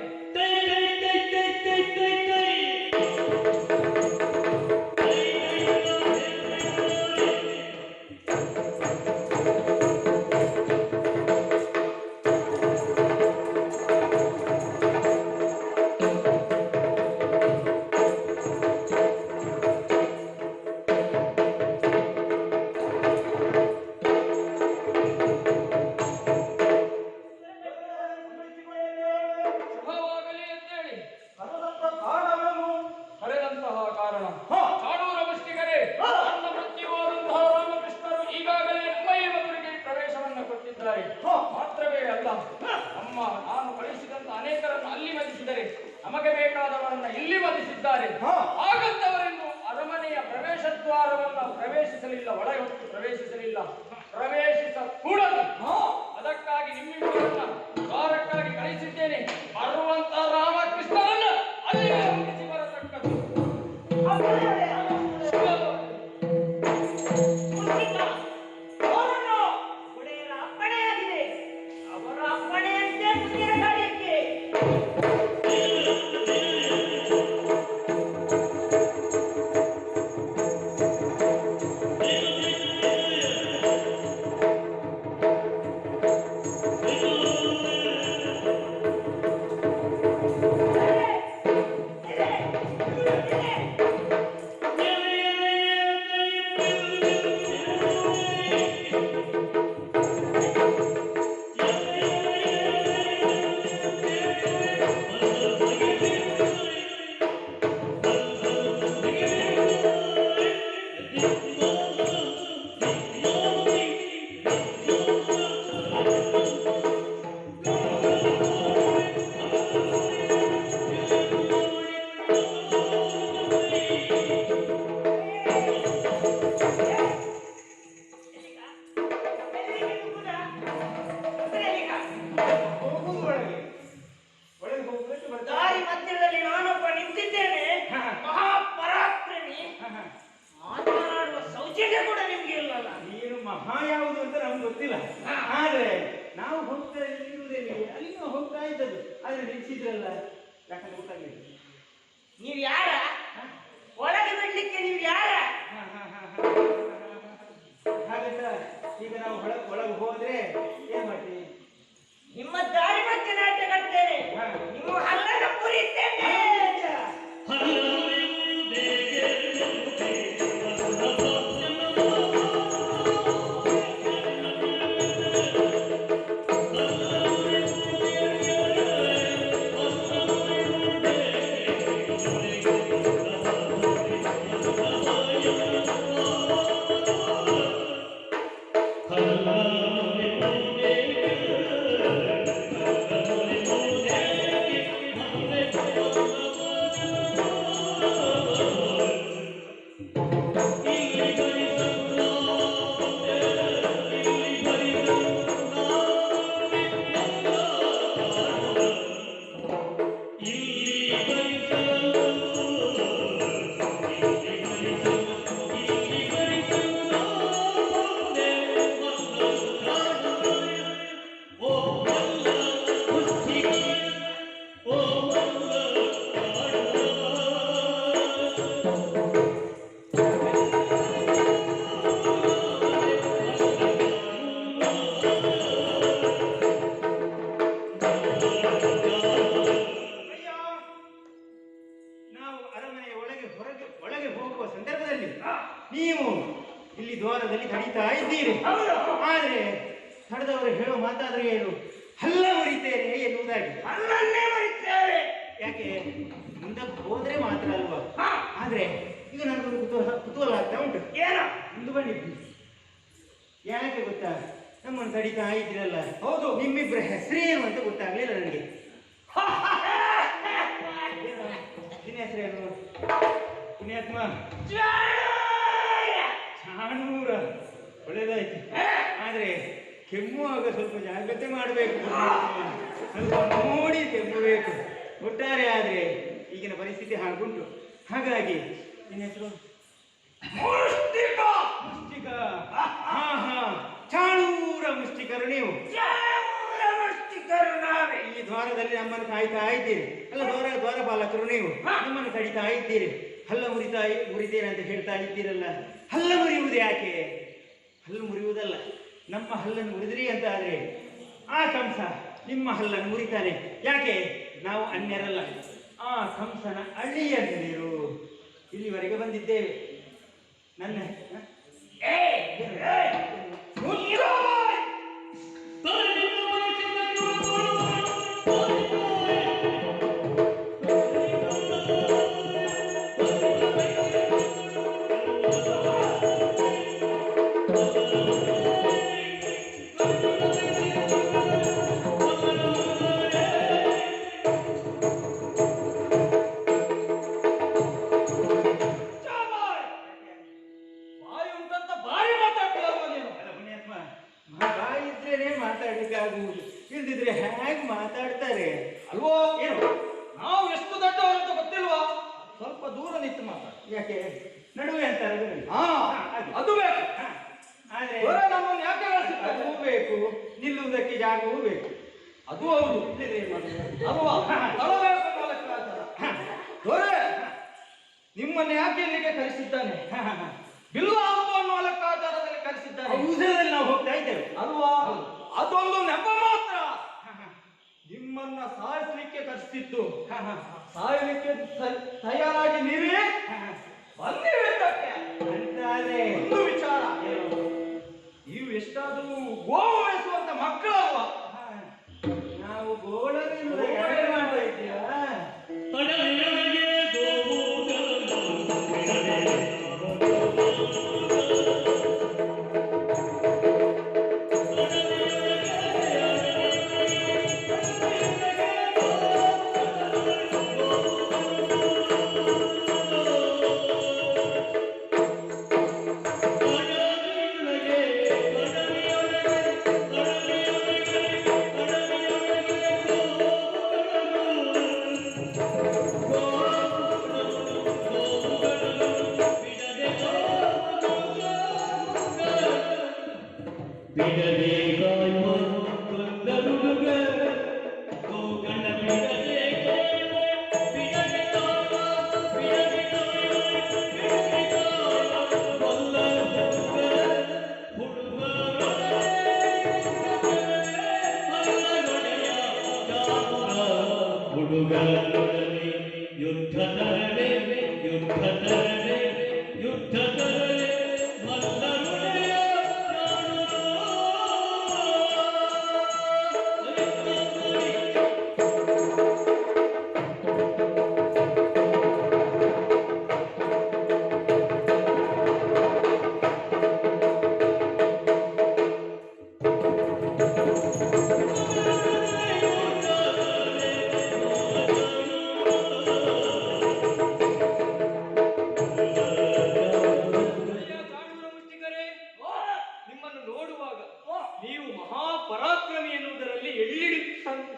ಶುಭವಾಗಲಿ ಅಂತೇಳಿ ಕರೆದಂತಹ ಕಾರಣ ಚಾಣೂರ ಮುಷ್ಟಿಗರೇ, ನನ್ನ ಮೃತ್ಯುವಾದಂತಹ ರಾಮಕೃಷ್ಣರು ಈಗಾಗಲೇ ನಮ್ಮ ಈ ಮದುವೆಗೆ ಪ್ರವೇಶವನ್ನು ಕೊಟ್ಟಿದ್ದಾರೆ. ಮಾತ್ರವೇ ಅಲ್ಲ, ನಮ್ಮ ನಾನು ಕಳಿಸಿದಂತ ಅನೇಕರನ್ನು ಅಲ್ಲಿ ವಧಿಸಿದರೆ ನಮಗೆ ಬೇಕಾದವರನ್ನ ಇಲ್ಲಿ ವಧಿಸಿದ್ದಾರೆ. ಹಾಗಂತವರನ್ನು ಅರಮನೆಯ ಪ್ರವೇಶ ದ್ವಾರವನ್ನ ಪ್ರವೇಶಿಸಲಿಲ್ಲ, ಒಳಗೆ ಹೊತ್ತು ಪ್ರವೇಶಿಸಲಿಲ್ಲ, ಪ್ರವೇಶಿಸಕೂಡದು. ಅದಕ್ಕಾಗಿ ನಿಮ್ಮಿಬ್ಬರನ್ನ ದ್ವಾರಕ್ಕಾಗಿ ಕಳಿಸಿದ್ದೇನೆ. ಬರುವಂತ ರಾಮಕೃಷ್ಣರನ್ನ ಅಲ್ಲಿಗೆ ಮುಗಿಸಿ ಬರತಕ್ಕದ್ದು. ಒಡೆಯರ ಅಪ್ಪಣೆಯಾಗಿದೆ. ಅವರ ಅಪ್ಪಣೆಯಂತೆ ಮುಂದಿನ ಕಾರ್ಯಕ್ಕೆ. ಹೋಗುವುದು ಒಳಗೆ ಹೋಗುವುದಕ್ಕೆ ಬರ್ತದೆ. ದಾರಿ ಮಧ್ಯದಲ್ಲಿ ನಾನೊಬ್ಬ ನಿಂತಿದ್ದೇನೆ. ಮಹಾಪರಾಕ್ರಮಿ. ಮಾತನಾಡುವ ಸೌಜನ್ಯ ಕೂಡ ನಿಮ್ಗೆ ಇಲ್ಲಲ್ಲ. ನೀನು ಮಹಾ ಯಾವುದು ಅಂತ ನಮ್ಗೆ ಗೊತ್ತಿಲ್ಲ. ಆದ್ರೆ ನಾವು ಹೋಗ್ತಾ ಇರುವುದೇನೆ, ಅಲ್ಲಿ ನಾವು ಹೋಗ್ತಾ ಇದ್ದದ್ದು. ಆದ್ರೆ ನಿಲ್ಸಿದ್ರಲ್ಲ, ಯಾಕಂದ್ರೆ ಗೊತ್ತಾಗಲಿಲ್ಲ. ನೀವ್ ಯಾರ? ಒಳಗೆ ಬಿಡ್ಲಿಕ್ಕೆ ನೀವ್ ಯಾರ? ಹಾಗಂತ ಈಗ ನಾವು ಒಳಗೆ ಹೋದ್ರೆ ಏನ್ ಮಾಡ್ತೀವಿ? ನಿಮ್ಮ ದಾರಿ ಮಧ್ಯೆ ನಾಟ್ಯ ಕಟ್ತೇನೆ. ನಿಮ್ಮ ಹಲ್ಲನ್ನು ಮುರಿತೇನೆ. ನೀವು ಇಲ್ಲಿ ದ್ವಾರದಲ್ಲಿ ತಡೀತಾ ಇದ್ದೀರಿ. ಆದ್ರೆ ತಡೆದವರು ಹೇಳೋ ಮಾತಾದ್ರೆ ಏನು? ಹಲ್ಲ ಮುರಿತೇನೆ ಎನ್ನುವುದಾಗಿ. ಹಲ್ಲನ್ನೇ ಮುರಿತೇವೆ. ಯಾಕೆ? ಮುಂದಕ್ಕೆ ಹೋದ್ರೆ ಮಾತ್ರ ಅಲ್ವಾ? ಆದ್ರೆ ಈಗ ನನಗೊಂದು ಕುತೂಹಲ ಆಗ್ತಾ ಉಂಟು. ಏನು? ಮುಂದೆ ಬನ್ನಿದ್ವಿ ಯಾಕೆ ಗೊತ್ತಾ, ನಮ್ಮನ್ನು ತಡಿತಾ ಇದ್ದೀರಲ್ಲ. ಹೌದು. ನಿಮ್ಮಿಬ್ಬರ ಹೆಸರೇನು ಅಂತ ಗೊತ್ತಾಗ್ಲಿಲ್ಲ ನನಗೆ. ನಿನ್ನ ಹೆಸರೇನು? ಪುಣ್ಯಾತ್ಮ ಚಾಣೂರ. ಒಳ್ಳೇದಾಯ್ತು. ಆದ್ರೆ ಕೆಮ್ಮುವಾಗ ಸ್ವಲ್ಪ ಜಾಗ್ರತೆ ಮಾಡಬೇಕು, ಸ್ವಲ್ಪ ನೋಡಿ ಕೆಮ್ಮಬೇಕು. ಒಟ್ಟಾರೆ ಆದ್ರೆ ಈಗಿನ ಪರಿಸ್ಥಿತಿ ಹಾಗುಂಟು. ಹಾಗಾಗಿ ನಿನ್ನ ಹೆಸರು ಮುಷ್ಟಿಕ. ಹಾ ಹಾ, ಚಾಣೂರ ಮುಷ್ಟಿಕರು ನೀವು. ಈ ದ್ವಾರದಲ್ಲಿ ನಮ್ಮನ್ನು ಕಾಯ್ತಾ ಇದ್ದೀರಿ ಅಲ್ಲ, ದ್ವಾರಪಾಲಕರು ನೀವು. ನಮ್ಮನ್ನು ತಡಿತಾ ಇದ್ದೀರಿ, ಹಲ್ಲ ಮುರಿತೇನೆ ಅಂತ ಹೇಳ್ತಾ ಇದ್ದೀರಲ್ಲ. ಹಲ್ಲ ಮುರಿಯುವುದು ಯಾಕೆ? ಹಲ್ಲು ಮುರಿಯುವುದಲ್ಲ, ನಮ್ಮ ಹಲ್ಲನ್ನು ಮುರಿದ್ರಿ ಅಂತ ಆದ್ರೆ ಆ ಕಂಸ ನಿಮ್ಮ ಹಲ್ಲನ್ನು ಮುರಿತಾನೆ. ಯಾಕೆ? ನಾವು ಅನ್ಯರಲ್ಲ, ಆ ಕಂಸನ ಅಳಿಯಂದಿರು. ಇಲ್ಲಿವರೆಗೆ ಬಂದಿದ್ದೇವೆ. ನನ್ನ ಮಾತಾಡ್ಲಿಕ್ಕಾಗುವುದು, ಇಲ್ದಿದ್ರೆ ಹೇಗೆ ಮಾತಾಡ್ತಾರೆ ಅಲ್ವೋ? ಏನು? ನಾವು ಎಷ್ಟು ದೊಡ್ಡವರಂತ ಗೊತ್ತಿಲ್ವಾ? ಸ್ವಲ್ಪ ದೂರ ನಿಂತು ಮಾತಾಡ. ಯಾಕೆ ನಡುವೆ ಅಂತಾರೆ? ಅದು ಬೇಕು. ಆದ್ರೆ ನಮ್ಮನ್ನು ಯಾಕೆ ಅದೂ ಬೇಕು, ನಿಲ್ಲುವುದಕ್ಕೆ ಜಾಗವೂ ಬೇಕು. ಅದು ಹೌದು ಅಲ್ವಾ? ತಳಬೇಕು ದೊರೆ, ನಿಮ್ಮನ್ನು ಯಾಕೆ ಇಲ್ಲಿಗೆ ಕರೆಸಿದ್ದಾನೆ? ಬಿಲ್ವ ಹಬ್ಬ ಅನ್ನುವ ಲೆಕ್ಕಾಚಾರದಲ್ಲಿ ಕರೆಸಿದ್ದಾನೆ. ಊಸದಲ್ಲಿ ನಾವು ಹೋಗ್ತಾ ಇದ್ದೇವೆ ಅಲ್ವಾ? ಅದೊಂದು ನೆಪ ಮಾತ್ರ. ನಿಮ್ಮನ್ನ ಸಾಯಿಸ್ಲಿಕ್ಕೆ ಕರೆಸಿತ್ತು. ಸಾಯಲಿಕ್ಕೆ ತಯಾರಾಗಿ ನೀವೇ ಬಂದಿರತಕ್ಕೆ ಅಂತಾದ್ರೆ ಒಂದು ವಿಚಾರ. ನೀವು ಎಷ್ಟಾದರೂ ಗೋವು ಬೆಳೆಸುವಂತ ಮಕ್ಕಳಲ್ವಾ? ನಾವು ಗೋಳದಿಂದ ಮಾಡ್ತಾ ಇದ್ದೀರಾ?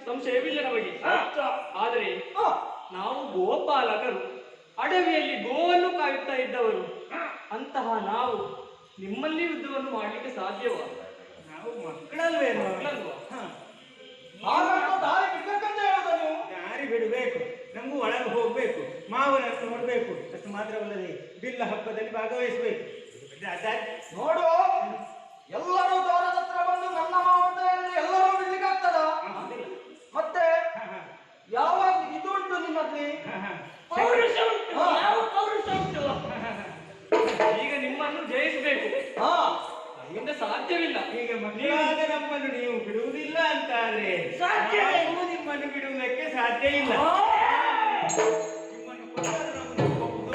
ಸಂಶಯವಿಲ್ಲ ನಮಗೆ. ಆದರೆ ನಾವು ಗೋಪಾಲಕರು, ಅಡವಿಯಲ್ಲಿ ಗೋವನ್ನು ಕಾಯುತ್ತಾ ಇದ್ದವರು. ಅಂತಹ ನಾವು ನಿಮ್ಮಲ್ಲಿ ಯುದ್ಧವನ್ನು ಮಾಡಲಿಕ್ಕೆ ಸಾಧ್ಯವ? ನಾವು ಮಕ್ಕಳಲ್ವೇನೋ? ದಾರಿ ಬಿಡಬೇಕು, ನಮಗೂ ಒಳಗೆ ಹೋಗ್ಬೇಕು, ಮಾವನನ್ನು ನೋಡ್ಬೇಕು. ಅಷ್ಟು ಮಾತ್ರವಲ್ಲದೆ ಬಿಲ್ಲ ಹಬ್ಬದಲ್ಲಿ ಭಾಗವಹಿಸಬೇಕು. ನೋಡು, ಎಲ್ಲರೂ ದ್ವಾರದ ಹತ್ರ ಬಂದು ನನ್ನ ಮಾವ ಅಂತ ಹೇಳಿದ್ರೆ ಎಲ್ಲರೂ ಬಿಡ್ಲಿಕ್ಕೆ ಆಗ್ತದ? ಮತ್ತೆ ಯಾವಾಗ ಇದು ಉಂಟು ನಿಮ್ಮಲ್ಲಿ? ಪೌರುಷ ಉಂಟು, ಯಾವ ಪೌರುಷ ಉಂಟು? ಈಗ ನಿಮ್ಮನ್ನು ಜಯಿಸಬೇಕು. ಅದರಿಂದ ಸಾಧ್ಯವಿಲ್ಲ. ಈಗ ಮಕ್ಕಳಾದ ನಮ್ಮನ್ನು ನೀವು ಬಿಡುವುದಿಲ್ಲ ಅಂತಾದ್ರೆ ನಾವು ನಿಮ್ಮನ್ನು ಬಿಡುವುದಕ್ಕೆ ಸಾಧ್ಯ ಇಲ್ಲ. ನಿಮ್ಮನ್ನು ಕೊಟ್ಟಾದ್ರೂ ನಾವು ಹೋಗುವುದು.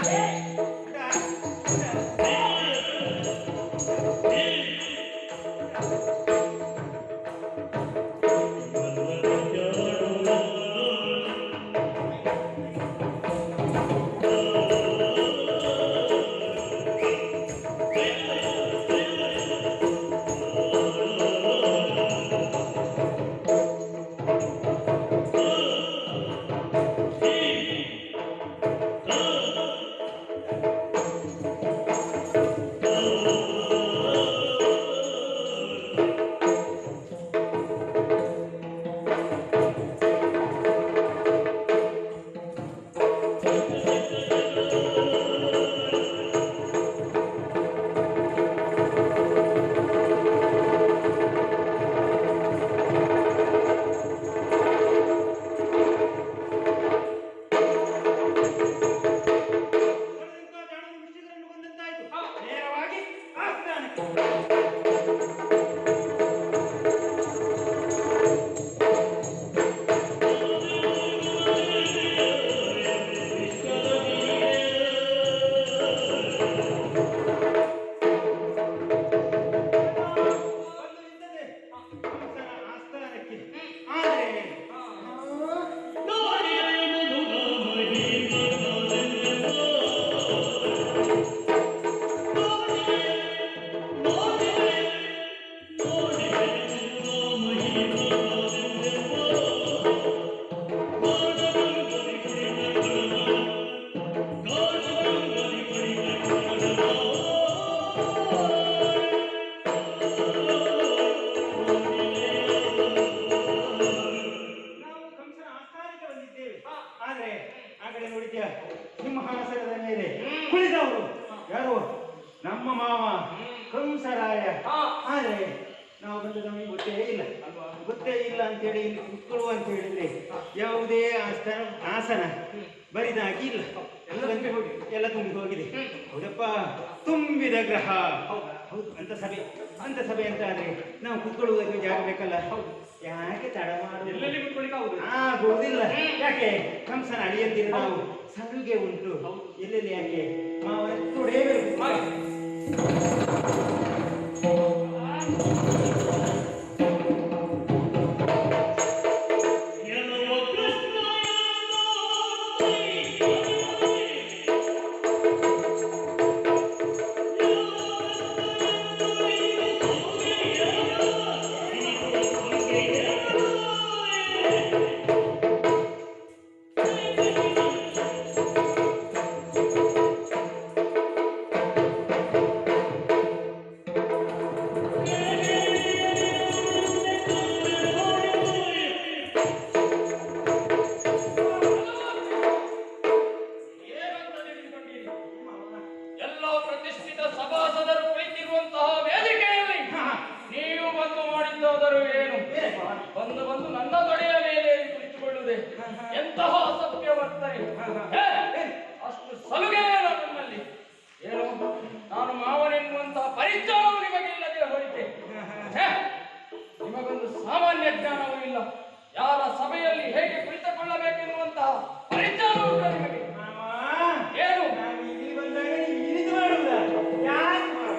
ನೇರವಾಗಿ ಆಸ್ಥಾನಕ್ಕೆ. ಬಂದು ನಿಂತದೆ ಕಂಸನ ಆಸ್ಥಾನಕ್ಕೆ. ಆದರೆ ನಾವು ಕಂಸನ ಆಸ್ಥಾನಕ್ಕೆ ಬಂದಿದ್ದೇವೆ. ಆದ್ರೆ ಆ ಕಡೆ ನೋಡಿದ್ಯಾ, ಸಿಂಹಾಸನದ ಮೇಲೆ ಕುಳಿತವರು ಯಾರು? ನಮ್ಮ ಮಾವ ಕಂಸರಾಯ. ಆದ್ರೆ ನಾವು ಬಂದು ನಮಗೆ ಗೊತ್ತೇ ಇಲ್ಲ, ಗೊತ್ತೇ ಇಲ್ಲ ಅಂತೇಳಿ ಇಲ್ಲಿ ಕುತ್ಕೊಳ್ಳುವ ಅಂತ ಹೇಳಿದ್ರೆ ಯಾವುದೇ ಆಸನ ಬರಿದಾಗಿ ಇಲ್ಲ, ಎಲ್ಲ ತುಂಬಿ ಹೋಗಿದೆ. ಹೌದಪ್ಪ, ತುಂಬಿದ ಗ್ರಹ. ಹೌದು, ಅಂತ ಸಭೆ ಅಂತ ಆದ್ರೆ ನಾವು ಕುತ್ಕೊಳ್ಳುವುದಕ್ಕೆ ಜಾಗ ಬೇಕಲ್ಲ. ಯಾಕೆ ತಡ ಮಾಡುವುದು? ಎಲ್ಲೆಲ್ಲಿ ಕುತ್ಕೊಳ್ಳಿಕ್ಕೆ ಆಗುದಿಲ್ಲ. ಆಗುವುದಿಲ್ಲ. ಯಾಕೆ? ಕಂಸನ ಅಡಿಯಂದಿರ ನಾವು ಸಲುಗೆ ಉಂಟು. ಎಲ್ಲೆಲ್ಲಿ ಯಾಕೆ ಮಾವನ ತೊಡೆಯಬೇಕು. ಎಲ್ಲ ಪ್ರತಿಷ್ಠಿತ ಸಭಾಸದರು ಕುಳಿತಿರುವಂತಹ ವೇದಿಕೆಯಲ್ಲಿ ನೀವು ಬಂದು ಮಾಡಿದ್ದಾದರೂ ಏನು? ಬಂದು ನನ್ನ ತೊಡೆಯ ಮೇಲೆ ಕುಳಿತುಕೊಳ್ಳುವುದೇ ಎಂತಹ ಅಸಭ್ಯ ವರ್ತನೆ! ಅಷ್ಟು ಸಲುಗೆ ನನ್ನಲ್ಲಿ ಏನು? ನಾನು ಮಾವನೆನ್ನುವಂತಹ ಪರಿಚಯವು ನಿಮಗಿಲ್ಲದೆ ಹೋಯಿತೆ. ನಿಮಗೊಂದು ಸಾಮಾನ್ಯ ಜ್ಞಾನವೂ ಇಲ್ಲ. ಯಾರ ಸಭೆಯಲ್ಲಿ ಹೇಗೆ ಕುಳಿತುಕೊಳ್ಳಬೇಕೆನ್ನುವಂತಹ ಪರಿಚಯವೂ ಇಲ್ಲ ನಿಮಗೆ. ಏನು? ಇಲ್ಲಿ ಬಂದಾಗ ನೀವು ಈ ರೀತಿ ಮಾಡುವುದಾ? ಯಾಕೆ ಮಾವ?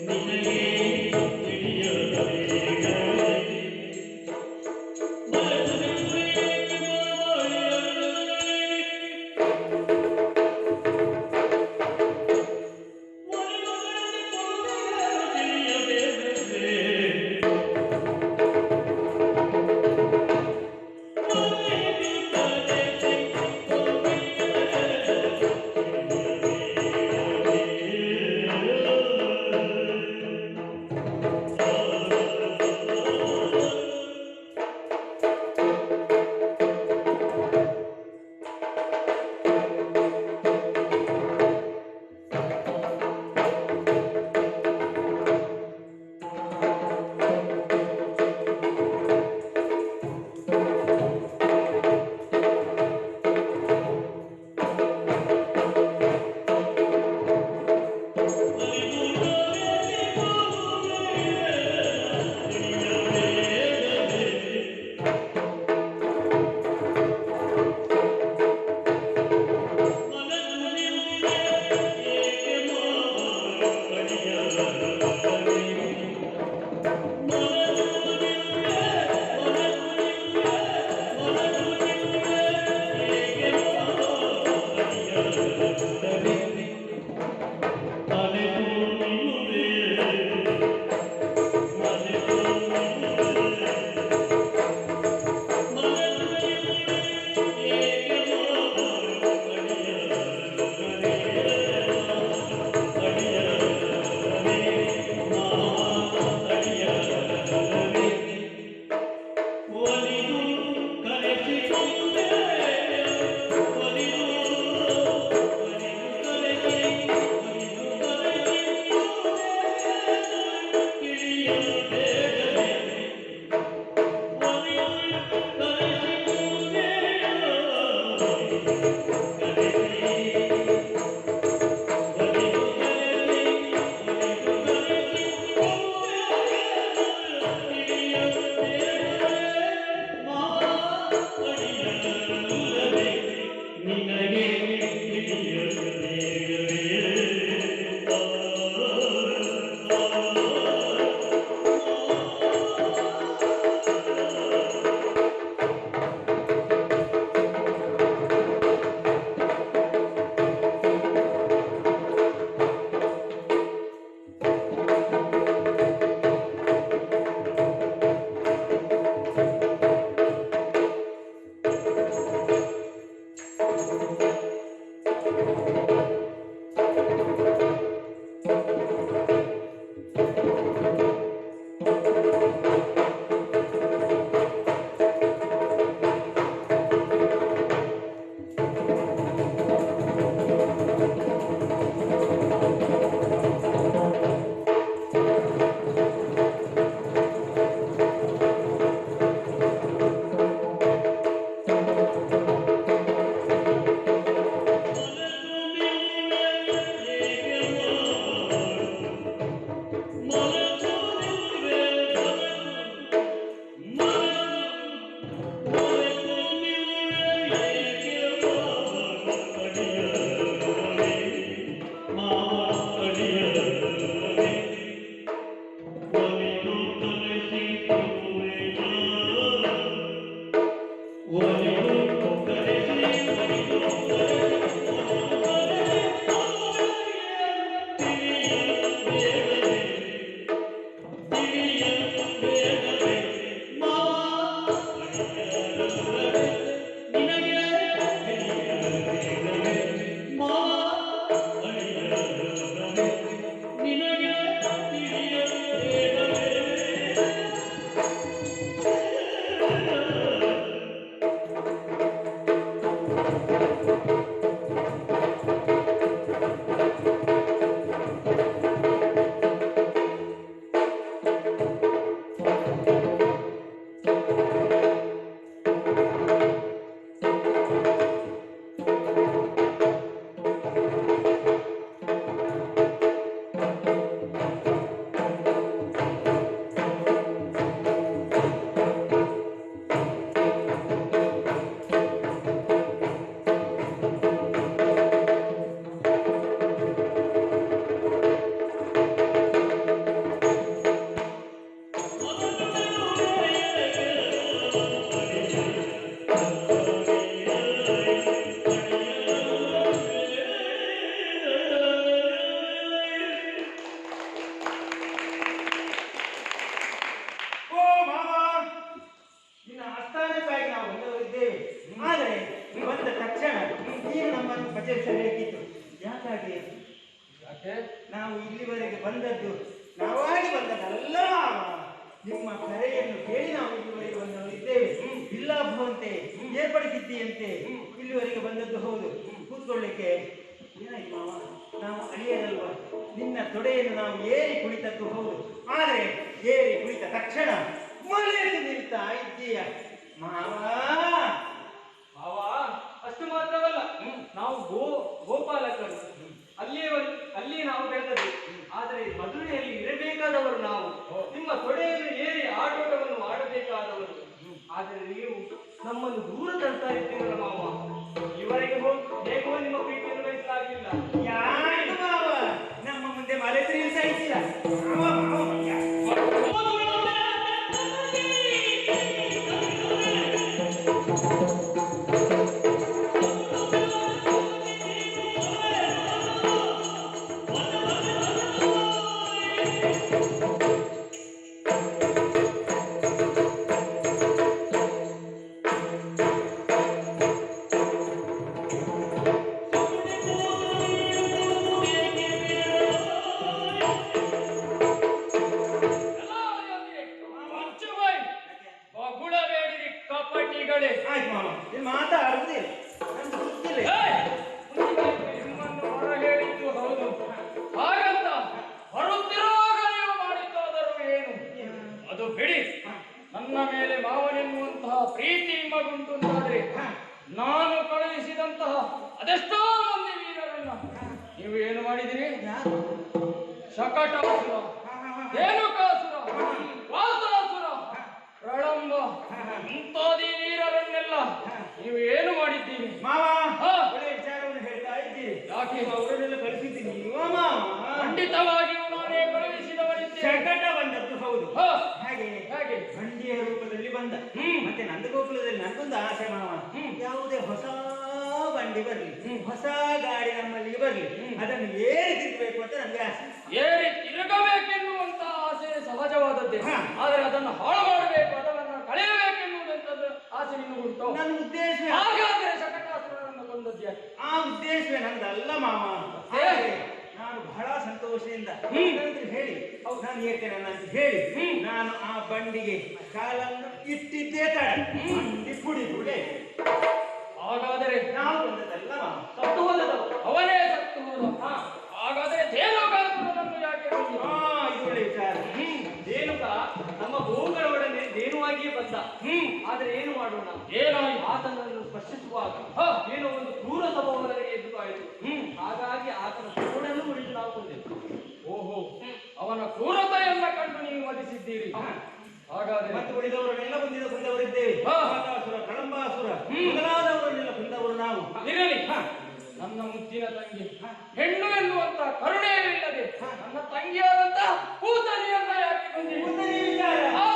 ನಿನಗೆ ತಿಳಿಯಬೇಡ ಓ ಮಾವ, ನಿನ್ನ ಆಸ್ಥಾನಕ್ಕಾಗಿ ನಾವು ಬಂದವರಿದ್ದೇವೆ. ಆದರೆ ಬಂದ ತಕ್ಷಣ ನೀನು ನಮ್ಮನ್ನು ಪಚರಿಸಬೇಕಿತ್ತು. ಯಾಕಾಗಿ? ಯಾಕೆ? ನಾವು ಇಲ್ಲಿವರೆಗೆ ಬಂದದ್ದು ನಾವಾಗಿ ಬಂದದ್ದಲ್ಲ ಮಾವ. ನಿಮ್ಮ ಕರೆಯನ್ನು ಕೇಳಿ ನಾವು ಇಲ್ಲಿವರೆಗೆ ಬಂದವರಿದ್ದೇವೆ. ಇಲ್ಲಾಭವಂತೆ ಏರ್ಪಡಿಸಿದ್ದೀಯಂತೆ ಇಲ್ಲಿವರೆಗೆ ಬಂದದ್ದು ಹೌದು. ಕೂತ್ಕೊಳ್ಳಿಕ್ಕೆ ಏನಾಯ್ತು ಮಾವ? ನಾವು ಅಳಿಯರಲ್ವ? ನಿನ್ನ ತೊಡೆಯನ್ನು ನಾವು ಏರಿ ಕುಳಿತದ್ದು ಹೌದು. ಆದರೆ ಏರಿ ಕುಳಿತ ತಕ್ಷಣ ಮಳೆಯಲ್ಲಿ ನಿಲ್ತಾ ಇದ್ದೀಯ ಮಾವ. ಮಾವ, ಅಷ್ಟು ಮಾತ್ರವಲ್ಲ, ನಾವು ಗೋಪಾಲಕರು. ಅಲ್ಲಿ ನಾವು ಬೆಳೆದದ್ದು. ಆದರೆ ಮದುವೆಯಲ್ಲಿ ಇರಬೇಕಾದವರು ನಾವು. ನಿಮ್ಮ ತೊಡೆಯನ್ನು ಏರಿ ಆಟೋಟವನ್ನು ಆಡಬೇಕಾದವರು. ಆದರೆ ನೀವು ನಮ್ಮನ್ನು ದೂರ ತರ್ತಾ ಇದ್ದೀರಲ್ಲ ಮಾವ. ಇವರೆಗೆ ಹೇಗೋ ನಿಮ್ಮ ಪ್ರೀತಿಯನ್ನು ವಹಿಸಲಾಗಿಲ್ಲ. ಯಾರು ಮಾವ ನಮ್ಮ ಮುಂದೆ ಮಲೆ ತಿರುಗಿಸ್ತಾ ಇದ್ದೀರಾ? ಮಾವ, ಮಾವ, ಕಪಟಿಗಳೇ. ಆಯ್ತು ಮಾವ, ನೀನು ಮಾತಾಡುವುದಿಲ್ಲ, ನಮ್ಗೆ ಗೊತ್ತಿಲ್ಲ. ನಿಮ್ಮನ್ನು ಹೊರ ಹೇಳಿದ್ದು ಹೌದು. ಹಾಗಂತ ಬರುತ್ತಿರುವಾಗ ನೀವು ಮಾಡಿದ್ದಾದರೂ ಏನು? ಅದು ಬಿಡಿ. ನನ್ನ ಮೇಲೆ ಮಾವನೆನ್ನುವಂತಹ ಪ್ರೀತಿ ನಿಮಗುಂಟು ಅಂತಾದ್ರೆ ನಾನು ಕಳುಹಿಸಿದಂತಹ ಅದೆಷ್ಟೋ ಮಂದಿ ವೀರರನ್ನ ನೀವು ಏನು ಮಾಡಿದಿರಿ? ಶಕಟಾಸುರ, ಧೇನುಕಾಸುರ, ವಾಸುರಾಸುರ, ಪ್ರಳಂಬ ಮುಂತಾದಿ ವೀರರನ್ನೆಲ್ಲ ನೀವು ಏನು ಮಾಡಿದ್ದೀರಿ? ಮಾವ, ಹಾ. ಒಳ್ಳೆ ವಿಚಾರವನ್ನು ಹೇಳ್ತಾ ಇದ್ದೀರಿ. ಯಾಕೆ? ಅವರನ್ನೆಲ್ಲ ಕಳಿಸಿದ್ದೀನಿ ನೀವ ಮಾವ? ಖಂಡಿತವಾಗಿಯೂ ನಾನೇ ಕಳುಹಿಸಿದವರಿದ್ದೇನೆ. ಶಕಟ ಬಂದದ್ದು ಹೌದು. ಹಾ. ಹಾಗೆ ಹಾಗೆ ಬಂಡಿಯ ರೂಪದಲ್ಲಿ ಬಂದ. ಮತ್ತೆ ನಂದಗೋಕುಲದಲ್ಲಿ ನಂದೊಂದು ಆಸೆ ಮಾವ. ಯಾವುದೇ ಹೊಸ ಬಂಡಿ ಬರ್ಲಿ, ಹೊಸ ಗಾಡಿ ನಮ್ಮಲ್ಲಿಗೆ ಬರ್ಲಿ, ಅದನ್ನು ಏರಿ ತಿರುಗಬೇಕು ಅಂತ ನಮ್ಗೆ ಆಸೆ. ಏರಿ ತಿರುಗಬೇಕೆನ್ನುವಂತ ಆಸೆ ಸಹಜವಾದದ್ದೇ. ಹಾ. ಆದರೆ ಅದನ್ನು ಹಾಳು ಮಾಡಬೇಕು, ಅದನ್ನು ಕಳೆಯಬೇಕೆನ್ನುವುದಂತದ್ದು ಆಸೆ ನಿಮಗುಂಟು. ನನ್ನ ಉದ್ದೇಶ ಹಾಗಾದ್ರೆ ಶಕಟಾಸುರನನ್ನು ಕೊಂದದ್ದೆ. ಆ ಉದ್ದೇಶವೇ ನಂದಲ್ಲ ಮಾವ. ಹೇ. ಆದರೆ ನಾನು ಬಹಳ ಸಂತೋಷದಿಂದ ನನಗೆ ಹೇಳಿ ನಾನು ಹೇಳ್ತೇನೆ ಅಂತ ಹೇಳಿ ನಾನು ಆ ಬಂಡಿಗೆ ಕಾಲನ್ನು ಇಟ್ಟಿದ್ದೇ ತಡ ಬಂಡಿ ಪುಡಿ ಪುಡಿ. ಹಾಗಾದರೆ ನಾವು ಬಂದದಲ್ಲ ಮಾವ. ಸತ್ತು ಹೋದವು, ಅವನೇ ಸತ್ತು ಹೋದ. ಹಾಗಾದರೆ ಧೇನುಕಾಸುರನನ್ನು ಯಾಕೆ ಕೊಂದ? ಇದು ಒಳ್ಳೆ ವಿಚಾರ. ರೇಣುಕ ನಮ್ಮ ಗೋವುಗಳೊಡನೆ ರೇಣುವಾಗಿಯೇ ಬಂದ. ಆದ್ರೆ ಏನು ಮಾಡೋಣ? ಏನಾಯಿತು? ಆತನನ್ನು ಸ್ಪರ್ಶಿಸುವಾಗ ಏನೋ ಒಂದು ಕ್ರೂರ ಸ್ವಭಾವದಲ್ಲಿ ಎದುರಾಯಿತು. ಹಾಗಾಗಿ ಆತನ ತೋಡನ್ನು ಮುರಿದು ನಾವು ಕೊಂದೆವು. ಓಹೋ, ಅವನ ಕ್ರೂರತೆಯನ್ನ ಕಂಡು ನೀವು ವಧಿಸಿದ್ದೀರಿ. ಹಾಗಾದ್ರೆ ಮತ್ತು ಉಳಿದವರನ್ನೆಲ್ಲ ಕೊಂದವರಿದ್ದೇವೆ. ಹಾ. ಕಾಕಾಸುರ, ಕಳಂಬಾಸುರ ಮೊದಲಾದವರನ್ನೆಲ್ಲ ಕೊಂದವರು ನಾವು. ಇರಲಿ. ನನ್ನ ಮುದ್ದಿನ ತಂಗಿ ಹೆಣ್ಣು ಎನ್ನುವಂತ ಕರುಣೆಯಿಲ್ಲದೆ ನನ್ನ ತಂಗಿಯಾದಂತ ಕೂತಲಿಯನ್ನ ಯಾಕೆ ಕೊಂದಿರಿ? ಮುಂದಿನ ವಿಚಾರ. ಹಾ.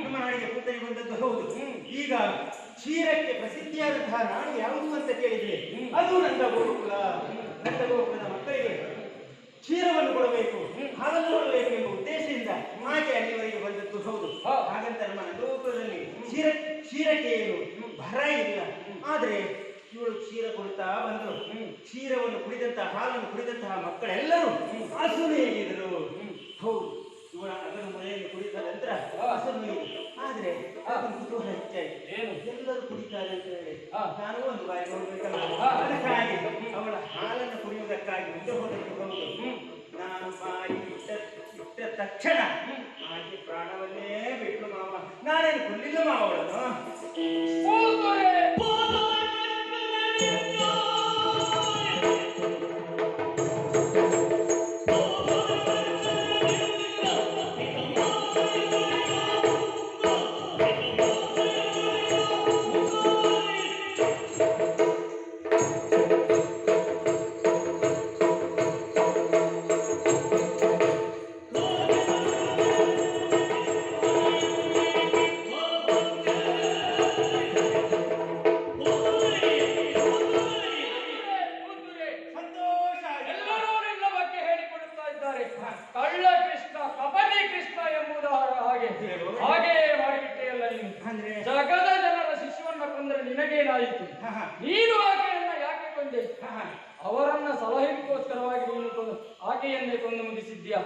ನಮ್ಮ ನಾಡಿಗೆ ಕೂತರಿ ಬಂದದ್ದು ಹೌದು. ಈಗ ಕ್ಷೀರಕ್ಕೆ ಪ್ರಸಿದ್ಧಿಯಾದಂತಹ ನಾಡು ಯಾವುದು ಅಂತ ಕೇಳಿದ್ರೆ ಅದು ನಂದ ಗೋಕುಲ. ನಂದ ಗೋಕುಲದ ಮಕ್ಕಳಿಗೆ ಕ್ಷೀರವನ್ನು ಕೊಡಬೇಕು, ಹಾಲನ್ನು ಕೊಡಬೇಕು ಎಂಬ ಉದ್ದೇಶದಿಂದ ಹಾಗೆ ಅಲ್ಲಿವರೆಗೆ ಬಂದದ್ದು ಹೌದು. ಹಾಗಂತ ನಮ್ಮ ನಂದಗೋಕುಲದಲ್ಲಿ ಕ್ಷೀರಕ್ಕೆ ಏನು ಭರ ಇಲ್ಲ. ಆದ್ರೆ ಇವಳು ಕ್ಷೀರ ಕೊಡ್ತಾ ಬಂದರು. ಕ್ಷೀರವನ್ನು ಕುಡಿದಂತಹ ಹಾಲನ್ನು ಕುಡಿದಂತಹ ಮಕ್ಕಳೆಲ್ಲರೂ ಹಸುನೆಯಾಗಿದ್ರು. ಹೌದು, ಇವಳ ಅದನ್ನು ಮನೆಯಲ್ಲಿ ಕುಡಿದ ನಂತರ ಹಸುನು. ಆದ್ರೆ ಅದನ್ನು ಕುತೂಹಲ ಹೆಚ್ಚಾಯಿತು. ಏನು ಎಲ್ಲರೂ ಕುಡಿತಾರೆ ಅಂತ ಹೇಳಿ ನಾನು ಒಂದು ಬಾರಿ ನೋಡ್ಬೇಕಲ್ಲ. ಅದಕ್ಕಾಗಿ ಅವಳ ಹಾಲನ್ನು ಕುಡಿಯುವುದಕ್ಕಾಗಿ ಮುಂದೆ ಹೋದದ್ದು ಹೌದು. ನಾನು ಬಾಯಿ ಇಟ್ಟ ತಕ್ಷಣ ಆಕೆ ಪ್ರಾಣವನ್ನೇ ಬಿಟ್ಟು ಮಾವ. ನಾನೇನು ಕೊಲ್ಲಿಲ್ಲ ಮಾವ ಅವಳನ್ನು. ಕಳ್ಳ ಕೃಷ್ಣ ಕಪಟಿ ಕೃಷ್ಣ ಎಂಬುದು ಹಾಗೆ ಮಾಡಿಬಿಟ್ಟೆಯಲ್ಲ ನೀನು. ಜಗದ ಜನರ ಶಿಷ್ಯವನ್ನ ಕೊಂದರೆ ನಿನಗೇನಾಯಿತು? ನೀನು ಆಕೆಯನ್ನ ಯಾಕೆ ಕೊಂದೆ? ಅವರನ್ನ ಸಲಹೆಗೋಸ್ಕರವಾಗಿ ನೀನು ಆಕೆಯನ್ನೇ ಕೊಂದು ಮುಗಿಸಿದ್ಯಾ?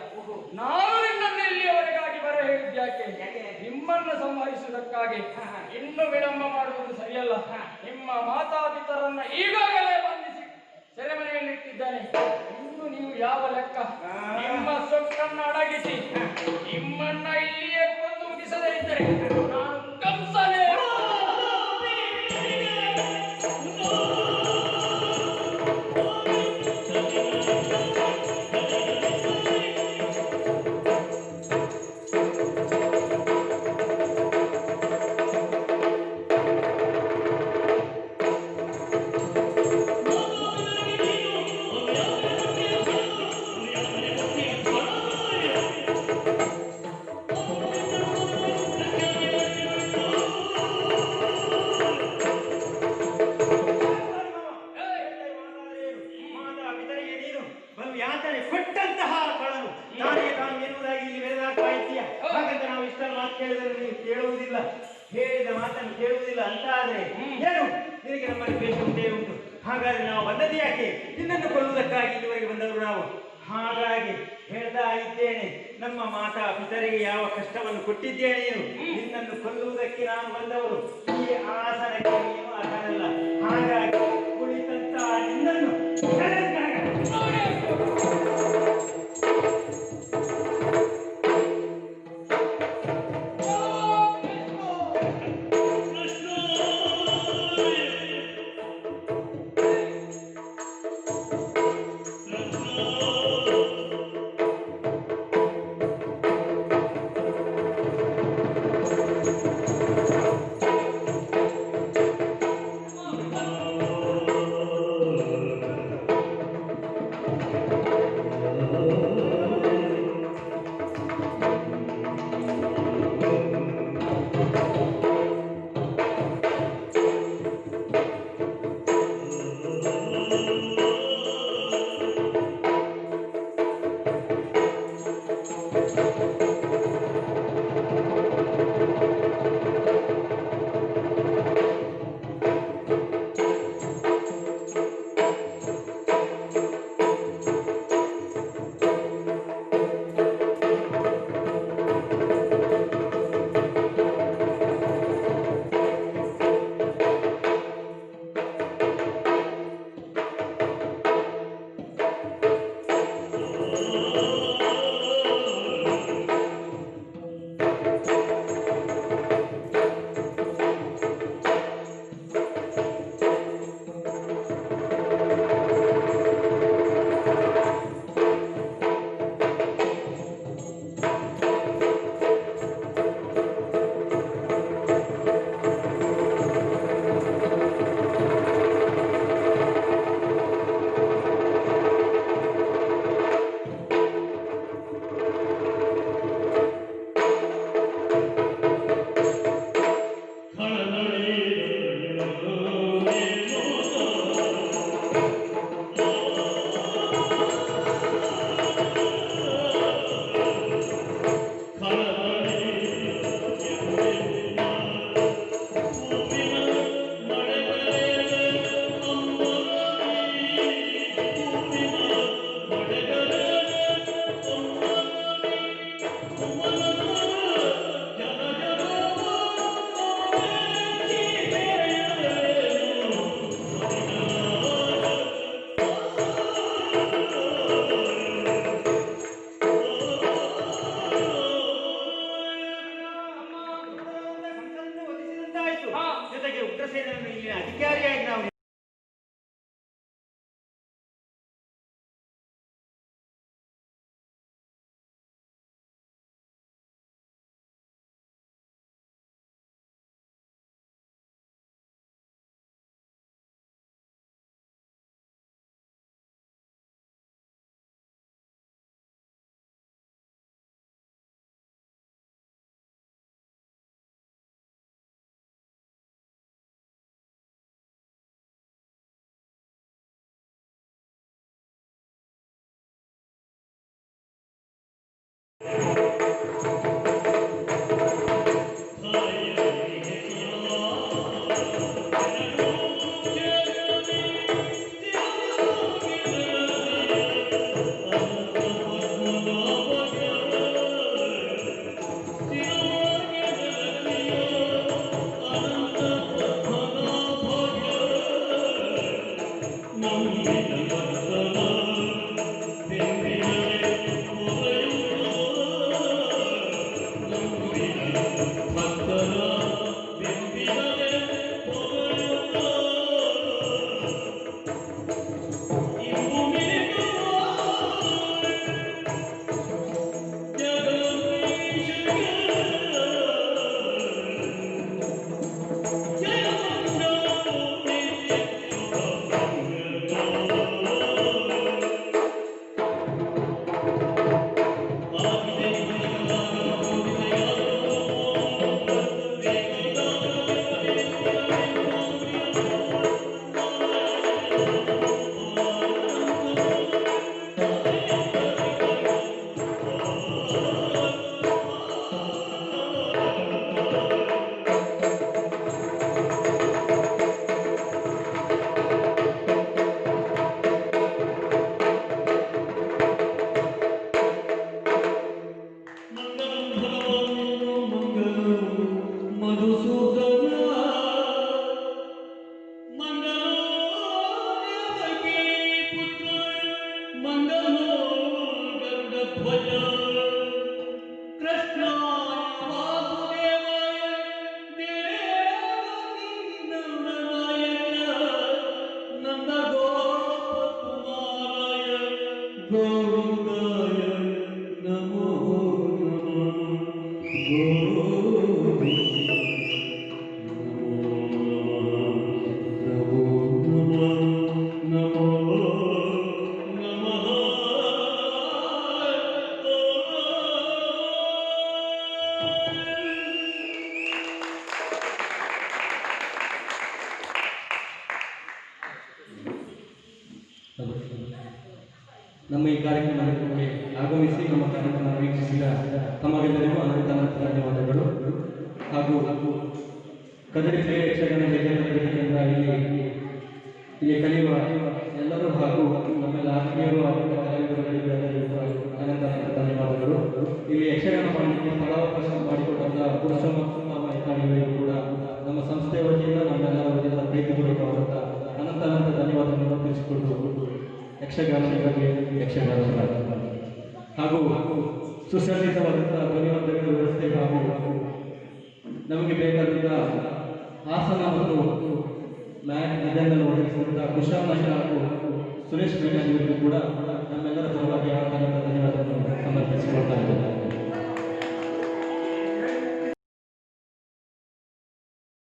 ನಾನು ನಿನ್ನನ್ನು ಇಲ್ಲಿಯವರೆಗಾಗಿ ಬರ ಹೇಳಿದ್ಯಾಕೆ? ನಿಮ್ಮನ್ನು ಸಂಹರಿಸುವುದಕ್ಕಾಗಿ. ಇನ್ನು ವಿಳಂಬ ಮಾಡುವುದು ಸರಿಯಲ್ಲ. ನಿಮ್ಮ ಮಾತಾಪಿತರನ್ನ ಈಗಾಗಲೇ ಬಂಧಿಸಿ ಸೆರೆಮನೆಯಲ್ಲಿಟ್ಟಿದ್ದಾನೆ. ಇನ್ನು ನೀವು ಯಾವ ಲೆಕ್ಕ? ನಿಮ್ಮ ಸೊಕ್ಕನ್ನು ಅಡಗಿಸಿ ನಿಮ್ಮನ್ನ ಇಲ್ಲಿಯೇ ಕೊಂದು ಮುಗಿಸದೇ ಇದ್ದರೆ ನಾನು ಕಂಸನೇ. ಕೊಟ್ಟಂತಹ ಕಳನು ನಾನೇ ತಾನು ಎನ್ನುವುದಾಗಿ ಇಲ್ಲಿ ಬೆಳೆದಾಡ್ತಾ ಇದ್ದೀಯಾ? ಹಾಗಂತ ನಾವು ಇಷ್ಟನ್ನು ಮಾತು ಕೇಳಿದರೆ ನೀವು ಕೇಳುವುದಿಲ್ಲ, ಹೇಳಿದ ಮಾತನ್ನು ಕೇಳುವುದಿಲ್ಲ ಅಂತ ಆದ್ರೆ ಏನು ನಿನಗೆ ನಮ್ಮಲ್ಲಿ ದ್ವೇಷ ಉಂಟೇ ಉಂಟು. ಹಾಗಾದ್ರೆ ನಾವು ಬಂದದ್ದು ಯಾಕೆ? ನಿನ್ನನ್ನು ಕೊಲ್ಲುವುದಕ್ಕಾಗಿ ಇಲ್ಲಿವರೆಗೆ ಬಂದವರು ನಾವು. ಹಾಗಾಗಿ ಹೇಳ್ತಾ ಇದ್ದೇನೆ, ನಮ್ಮ ಮಾತಾ ಪಿತರಿಗೆ ಯಾವ ಕಷ್ಟವನ್ನು ಕೊಟ್ಟಿದ್ದೇನೆ ನೀನು. ನಿನ್ನನ್ನು ಕೊಲ್ಲುವುದಕ್ಕೆ ನಾನು ಬಂದವರು. ಈ ಆಸನಕ್ಕೆ ನೀನು ಆಸನಲ್ಲ. ಹಾಗಾಗಿ ಕುಳಿತಂತ ನಿನ್ನನ್ನು ಜೊತೆಗೆ ಉಗ್ರಸೇನನ್ನು ಇಲ್ಲಿನ ಅಧಿಕಾರಿಯಾಗಿ ನಾವು ನಮ್ಮ ಈ ಕಾರ್ಯಕ್ರಮಕ್ಕೆ ಆಗಮಿಸಿ ನಮ್ಮ ಕಾರ್ಯಕ್ರಮ ವೀಕ್ಷಿಸಿದ ತಮಗೆಲ್ಲರಿಗೂ ಅನಂತ ಧನ್ಯವಾದಗಳು. ಹಾಗೂ ಕದರಿ ಯಕ್ಷಗಾನ ಕೇಂದ್ರ ಇಲ್ಲಿ ಕಲಿಯುವ ಎಲ್ಲರೂ ಹಾಗೂ ನಮ್ಮೆಲ್ಲ ಆತ್ಮೀಯರು ಕಲಾವಿದರುಗಳಿಗೂ ಅನಂತ ಧನ್ಯವಾದಗಳು. ಇಲ್ಲಿ ಯಕ್ಷಗಾನ ಮಾಡಲಿಕ್ಕೆ ಸ್ಥಳಾವಕಾಶ ಮಾಡಿಕೊಟ್ಟಂತ ಪುರುಷೋತ್ತಮರಿಗೂ ಕೂಡ ನಮ್ಮ ಸಂಸ್ಥೆಯ ವತಿಯಿಂದ ನಮ್ಮೆಲ್ಲರ ವತಿಯಿಂದ ಪ್ರೀತಿಪೂರ್ವಕವಾದಂಥ ಅನಂತ ಧನ್ಯವಾದಗಳನ್ನು ತಿಳಿಸಿಕೊಟ್ಟು ಯಕ್ಷಗಾನ ಹಾಗೂ ಸುಸಜ್ಜಿತವಾದಂಥ ಧ್ವನಿವರ್ಧಕ ವ್ಯವಸ್ಥೆ ಹಾಗೂ ನಮಗೆ ಬೇಕಾದಂಥ ಆಸನ ಮತ್ತು ಮ್ಯಾಟ್ ಇದನ್ನೆಲ್ಲ ಒದಗಿಸಿದಂಥ ಕುಶಾಲ್ ನಾಯ್ಕ ಹಾಗೂ ಸುರೇಶ್ ಮೇಘಾಜಿಯವರಿಗೂ ಕೂಡ